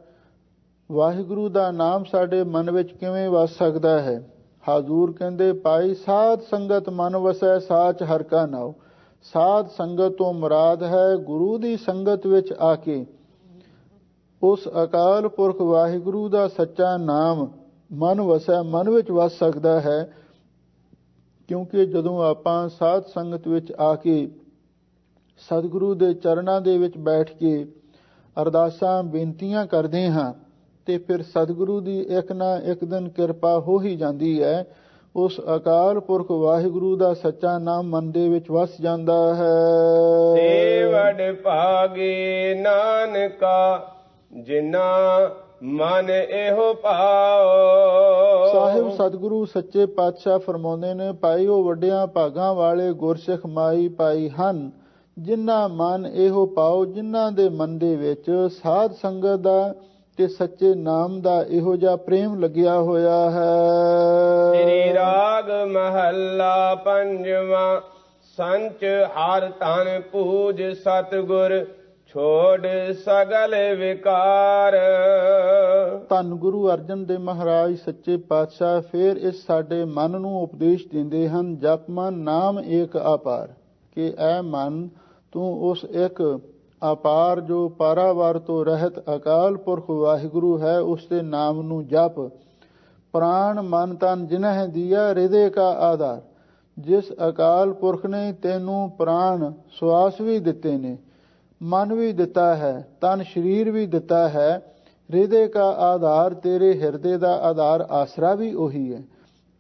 ਵਾਹਿਗੁਰੂ ਦਾ ਨਾਮ ਸਾਡੇ ਮਨ ਵਿੱਚ ਕਿਵੇਂ ਵਸ ਸਕਦਾ ਹੈ? ਹਾਜ਼ੂਰ ਕਹਿੰਦੇ, ਭਾਈ ਸਾਧ ਸੰਗਤ ਮਨ ਵਸੈ, ਸਾਚ ਹਰਿ ਕਾ ਨਾਮ। ਸਾਧ ਸੰਗਤ ਤੋਂ ਮੁਰਾਦ ਹੈ ਗੁਰੂ ਦੀ ਸੰਗਤ ਵਿੱਚ ਆ ਕੇ ਉਸ ਅਕਾਲ ਪੁਰਖ ਵਾਹਿਗੁਰੂ ਦਾ ਸੱਚਾ ਨਾਮ ਮਨ ਵਸੈ, ਮਨ ਵਿੱਚ ਵਸ ਸਕਦਾ ਹੈ। ਕਿਉਂਕਿ ਜਦੋਂ ਆਪਾਂ ਸਾਧ ਸੰਗਤ ਵਿੱਚ ਆ ਕੇ ਸਤਿਗੁਰੂ ਦੇ ਚਰਨਾਂ ਦੇ ਵਿੱਚ ਬੈਠ ਕੇ ਅਰਦਾਸਾਂ ਬੇਨਤੀਆਂ ਕਰਦੇ ਹਾਂ, ਤੇ ਫਿਰ ਸਤਿਗੁਰੂ ਦੀ ਇੱਕ ਨਾ ਇੱਕ ਦਿਨ ਕਿਰਪਾ ਹੋ ਹੀ ਜਾਂਦੀ ਹੈ। ਉਸ ਅਕਾਲ ਪੁਰਖ ਵਾਹਿਗੁਰੂ ਦਾ ਸੱਚਾ ਨਾਮ ਮਨ ਦੇ ਵਿੱਚ ਵਸ ਜਾਂਦਾ ਹੈ। ਤੇ ਵਡ ਭਾਗੇ ਨਾਨਕਾ ਜਿਨਾ ਮਨ ਇਹੋ ਭਾਉ। ਸਾਹਿਬ ਸਤਿਗੁਰੂ ਸੱਚੇ ਪਾਤਸ਼ਾਹ ਫਰਮਾਉਂਦੇ ਨੇ, ਭਾਈ ਉਹ ਵੱਡਿਆਂ ਭਾਗਾਂ ਵਾਲੇ ਗੁਰਸਿੱਖ ਮਾਈ ਭਾਈ ਹਨ ਜਿਨ੍ਹਾਂ ਮਨ ਇਹੋ ਪਾਓ, ਜਿਨ੍ਹਾਂ ਦੇ ਮਨ ਦੇ ਵਿੱਚ ਸਾਧ ਸੰਗਤ ਦਾ ਤੇ ਸੱਚੇ ਨਾਮ ਦਾ ਇਹੋ ਜਿਹਾ ਪ੍ਰੇਮ ਲੱਗਿਆ ਹੋਇਆ ਹੈ। ਸ੍ਰੀ ਰਾਗ ਮਹੱਲਾ ਪੰਜਵਾਂ। ਸੰਚ ਹਰ ਤਨ ਪੂਜ ਸਤਿਗੁਰ ਛੋੜ ਸਗਲ ਵਿਕਾਰ। ਧੰਨ ਗੁਰੂ ਅਰਜਨ ਦੇਵ ਮਹਾਰਾਜ ਸੱਚੇ ਪਾਤਸ਼ਾਹ ਫਿਰ ਇਸ ਸਾਡੇ ਮਨ ਨੂੰ ਉਪਦੇਸ਼ ਦਿੰਦੇ ਹਨ, ਜਪ ਮਨ ਨਾਮ ਏਕ ਅਪਾਰ, ਕਿ ਐ ਮਨ ਤੂੰ ਉਸ ਇੱਕ ਅਪਾਰ ਜੋ ਪਾਰਾਵਾਰ ਤੋਂ ਰਹਿਤ ਅਕਾਲ ਪੁਰਖ ਵਾਹਿਗੁਰੂ ਹੈ ਉਸ ਦੇ ਨਾਮ ਨੂੰ ਜਪ। ਪ੍ਰਾਣ ਮਨ ਤਨ ਜਿਨਹਿ ਦੀਆ ਹਿਰਦੇ ਕਾ ਆਧਾਰ। ਜਿਸ ਅਕਾਲ ਪੁਰਖ ਨੇ ਤੈਨੂੰ ਪ੍ਰਾਣ ਸਵਾਸ ਵੀ ਦਿੱਤੇ ਨੇ, ਮਨ ਵੀ ਦਿੱਤਾ ਹੈ, ਤਨ ਸਰੀਰ ਵੀ ਦਿੱਤਾ ਹੈ, ਹਿਰਦੇ ਕਾ ਆਧਾਰ ਤੇਰੇ ਹਿਰਦੇ ਦਾ ਆਧਾਰ ਆਸਰਾ ਵੀ ਉਹੀ ਹੈ।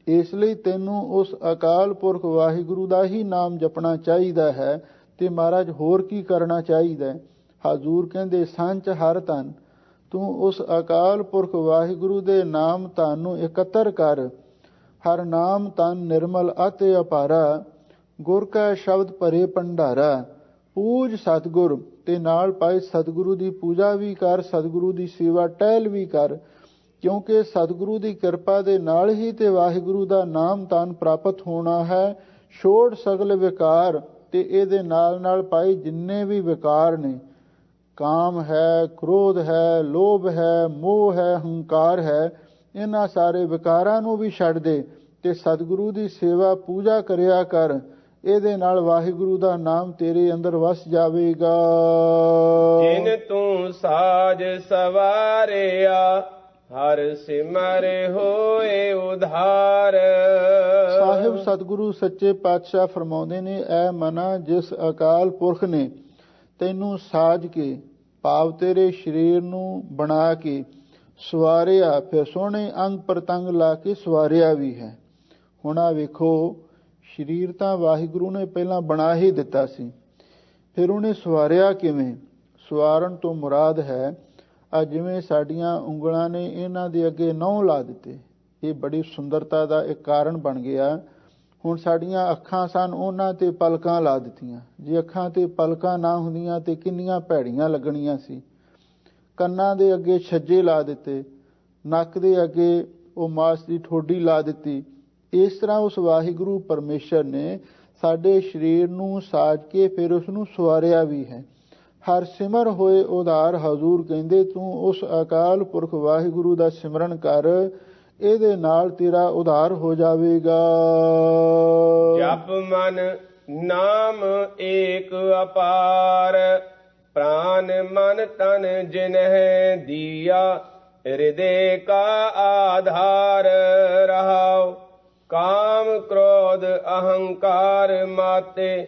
ਇਸ ਲਈ ਤੈਨੂੰ ਉਸ ਅਕਾਲ ਪੁਰਖ ਵਾਹਿਗੁਰੂ ਦਾ ਹੀ ਨਾਮ ਜਪਣਾ ਚਾਹੀਦਾ ਹੈ। ਤੇ ਮਹਾਰਾਜ ਹੋਰ ਕੀ ਕਰਨਾ ਚਾਹੀਦਾ? ਹਜ਼ੂਰ ਕਹਿੰਦੇ ਸੰਚ ਹਰ ਤਨ, ਤੂੰ ਉਸ ਅਕਾਲ ਪੁਰਖ ਵਾਹਿਗੁਰੂ ਦੇ ਨਾਮ ਧਨ ਨੂੰ ਇਕੱਤਰ ਕਰ। ਹਰ ਨਾਮ ਤਨ ਨਿਰਮਲ ਅਤੇ ਅਪਾਰਾ, ਗੁਰ ਕਾ ਸ਼ਬਦ ਭਰੇ ਭੰਡਾਰਾ। ਪੂਜ ਸਤਿਗੁਰ ਤੇ ਨਾਲ ਪਾਈ ਸਤਿਗੁਰੂ ਦੀ ਪੂਜਾ ਵੀ ਕਰ, ਸਤਿਗੁਰੂ ਦੀ ਸੇਵਾ ਟਹਿਲ ਵੀ ਕਰ, ਕਿਉਂਕਿ ਸਤਿਗੁਰੂ ਦੀ ਕਿਰਪਾ ਦੇ ਨਾਲ ਹੀ ਤੇ ਵਾਹਿਗੁਰੂ ਦਾ ਨਾਮ ਧਨ ਪ੍ਰਾਪਤ ਹੋਣਾ ਹੈ। ਛੋੜ ਸਗਲ ਵਿਕਾਰ, ਤੇ ਇਹਦੇ ਨਾਲ ਨਾਲ ਭਾਈ ਜਿੰਨੇ ਵੀ ਵਿਕਾਰ ਨੇ, ਕਾਮ ਹੈ, ਕ੍ਰੋਧ ਹੈ, ਲੋਭ ਹੈ, ਮੋਹ ਹੈ, ਹੰਕਾਰ ਹੈ, ਇਹਨਾਂ ਸਾਰੇ ਵਿਕਾਰਾਂ ਨੂੰ ਵੀ ਛੱਡ ਦੇ ਤੇ ਸਤਿਗੁਰੂ ਦੀ ਸੇਵਾ ਪੂਜਾ ਕਰਿਆ ਕਰ। ਇਹਦੇ ਨਾਲ ਵਾਹਿਗੁਰੂ ਦਾ ਨਾਮ ਤੇਰੇ ਅੰਦਰ ਵਸ ਜਾਵੇਗਾ। ਜਿਨ ਤੂੰ ਸਾਜ ਸਵਾਰਿਆ ਹਰ ਸਿਮਰ ਹੋਏ ਉਧਾਰ। ਸਾਹਿਬ ਸਤਿਗੁਰੂ ਸੱਚੇ ਪਾਤਸ਼ਾਹ ਫਰਮਾਉਂਦੇ ਨੇ, ਐ ਮਨਾ ਜਿਸ ਅਕਾਲ ਪੁਰਖ ਨੇ ਤੈਨੂੰ ਸਾਜ ਕੇ ਭਾਵ ਤੇਰੇ ਸਰੀਰ ਨੂੰ ਬਣਾ ਕੇ ਸਵਾਰਿਆ, ਫਿਰ ਸੋਹਣੇ ਅੰਗ ਪ੍ਰਤੰਗ ਲਾ ਕੇ ਸਵਾਰਿਆ ਵੀ ਹੈ। ਹੁਣ ਆ ਵੇਖੋ, ਸਰੀਰ ਤਾਂ ਵਾਹਿਗੁਰੂ ਨੇ ਪਹਿਲਾਂ ਬਣਾ ਹੀ ਦਿੱਤਾ ਸੀ, ਫਿਰ ਉਹਨੇ ਸਵਾਰਿਆ ਕਿਵੇਂ? ਸਵਾਰਨ ਤੋਂ ਮੁਰਾਦ ਹੈ ਆ ਜਿਵੇਂ ਸਾਡੀਆਂ ਉਂਗਲਾਂ ਨੇ ਇਹਨਾਂ ਦੇ ਅੱਗੇ ਨਹੁੰ ਲਾ ਦਿੱਤੇ, ਇਹ ਬੜੀ ਸੁੰਦਰਤਾ ਦਾ ਇੱਕ ਕਾਰਨ ਬਣ ਗਿਆ। ਹੁਣ ਸਾਡੀਆਂ ਅੱਖਾਂ ਸਨ, ਉਹਨਾਂ ਤੇ ਪਲਕਾਂ ਲਾ ਦਿੱਤੀਆਂ। ਜੇ ਅੱਖਾਂ ਤੇ ਪਲਕਾਂ ਨਾ ਹੁੰਦੀਆਂ ਤੇ ਕਿੰਨੀਆਂ ਭੈੜੀਆਂ ਲੱਗਣੀਆਂ ਸੀ। ਕੰਨਾਂ ਦੇ ਅੱਗੇ ਛੱਜੇ ਲਾ ਦਿੱਤੇ, ਨੱਕ ਦੇ ਅੱਗੇ ਉਹ ਮਾਸ ਦੀ ਠੋਡੀ ਲਾ ਦਿੱਤੀ। ਇਸ ਤਰ੍ਹਾਂ ਉਸ ਵਾਹਿਗੁਰੂ ਪਰਮੇਸ਼ਰ ਨੇ ਸਾਡੇ ਸਰੀਰ ਨੂੰ ਸਾਜ ਕੇ ਫਿਰ ਉਸ ਨੂੰ ਸਵਾਰਿਆ ਵੀ ਹੈ। ਹਰ ਸਿਮਰ ਹੋਏ ਉਧਾਰ, ਹਜ਼ੂਰ ਕਹਿੰਦੇ ਤੂੰ ਉਸ ਅਕਾਲ ਪੁਰਖ ਵਾਹਿਗੁਰੂ ਦਾ ਸਿਮਰਨ ਕਰ, ਇਹਦੇ ਨਾਲ ਤੇਰਾ ਉਧਾਰ ਹੋ ਜਾਵੇਗਾ। ਜਪ ਮਨ ਨਾਮ ਏਕ ਅਪਾਰ, ਪ੍ਰਾਨ ਮਨ ਤਨ ਜਿਨਹਿ ਦੀਆ ਹਿਰਦੇ ਕਾ ਆਧਾਰ। ਰਹਾਉ ਕਾਮ ਕ੍ਰੋਧ ਅਹੰਕਾਰ ਮਾਤੇ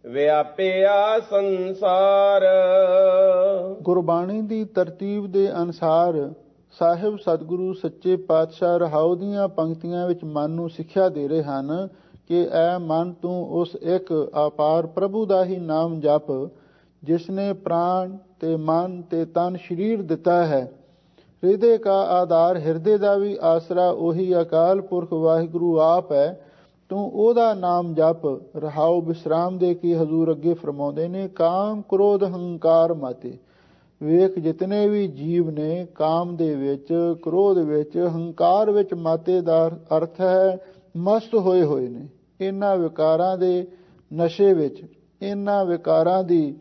ਵਿਆਪਿਆ ਸੰਸਾਰ। ਗੁਰਬਾਣੀ ਦੀ ਤਰਤੀਬ ਦੇ ਅਨੁਸਾਰ ਸਾਹਿਬ ਸਤਿਗੁਰੂ ਸੱਚੇ ਪਾਤਸ਼ਾਹ ਰਹਾਉ ਦੀਆਂ ਪੰਕਤੀਆਂ ਵਿੱਚ ਮਨ ਨੂੰ ਸਿੱਖਿਆ ਦੇ ਰਹੇ ਹਨ ਕਿ ਐ ਮਨ ਤੂੰ ਉਸ ਇੱਕ ਅਪਾਰ ਪ੍ਰਭੂ ਦਾ ਹੀ ਨਾਮ ਜਪ, ਜਿਸ ਨੇ ਪ੍ਰਾਣ ਤੇ ਮਨ ਤੇ ਤਨ ਸਰੀਰ ਦਿੱਤਾ ਹੈ। ਹਿਰਦੇ ਕਾ ਆਧਾਰ, ਹਿਰਦੇ ਦਾ ਵੀ ਆਸਰਾ ਉਹੀ ਅਕਾਲ ਪੁਰਖ ਵਾਹਿਗੁਰੂ ਆਪ ਹੈ। ਤੂੰ ਉਹਦਾ ਨਾਮ ਜਪ। ਰਹਾਉ ਵਿਸਰਾਮ ਦੇ ਕੇ ਹਜ਼ੂਰ ਅੱਗੇ ਫਰਮਾਉਂਦੇ ਨੇ, ਕਾਮ ਕ੍ਰੋਧ ਹੰਕਾਰ ਮਾਤੇ। ਵੇਖ ਜਿਤਨੇ ਵੀ ਜੀਵ ਨੇ ਕਾਮ ਦੇ ਵਿੱਚ, ਕ੍ਰੋਧ ਵਿੱਚ, ਹੰਕਾਰ ਵਿੱਚ, ਮਾਤੇ ਦਾ ਅਰਥ ਹੈ ਮਸਤ ਹੋਏ ਹੋਏ ਨੇ। ਇਹਨਾਂ ਵਿਕਾਰਾਂ ਦੇ ਨਸ਼ੇ ਵਿੱਚ, ਇਹਨਾਂ ਵਿਕਾਰਾਂ ਦੀ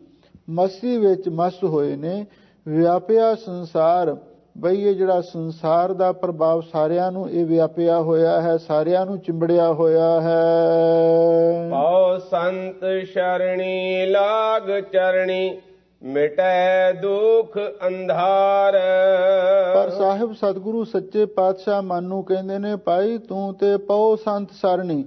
ਮਸਤੀ ਵਿੱਚ ਮਸਤ ਹੋਏ ਨੇ। ਵਿਆਪਿਆ ਸੰਸਾਰ, ਬਈ ਇਹ ਜਿਹੜਾ ਸੰਸਾਰ ਦਾ ਪ੍ਰਭਾਵ ਸਾਰਿਆਂ ਨੂੰ ਇਹ ਵਿਆਪਿਆ ਹੋਇਆ ਹੈ, ਸਾਰਿਆਂ ਨੂੰ ਚਿੰਬੜਿਆ ਹੋਇਆ ਹੈ। ਪਾਉ ਸੰਤ ਸ਼ਰਣੀ ਲਾਗ ਚਰਣੀ, ਮਿਟੈ ਦੁਖ ਅੰਧਾਰ। ਪਰ ਸਾਹਿਬ ਸਤਿਗੁਰੂ ਸੱਚੇ ਪਾਤਸ਼ਾਹ ਮਨ ਨੂੰ ਕਹਿੰਦੇ ਨੇ, ਭਾਈ ਤੂੰ ਤੇ ਪਉ ਸੰਤ ਸਰਣੀ,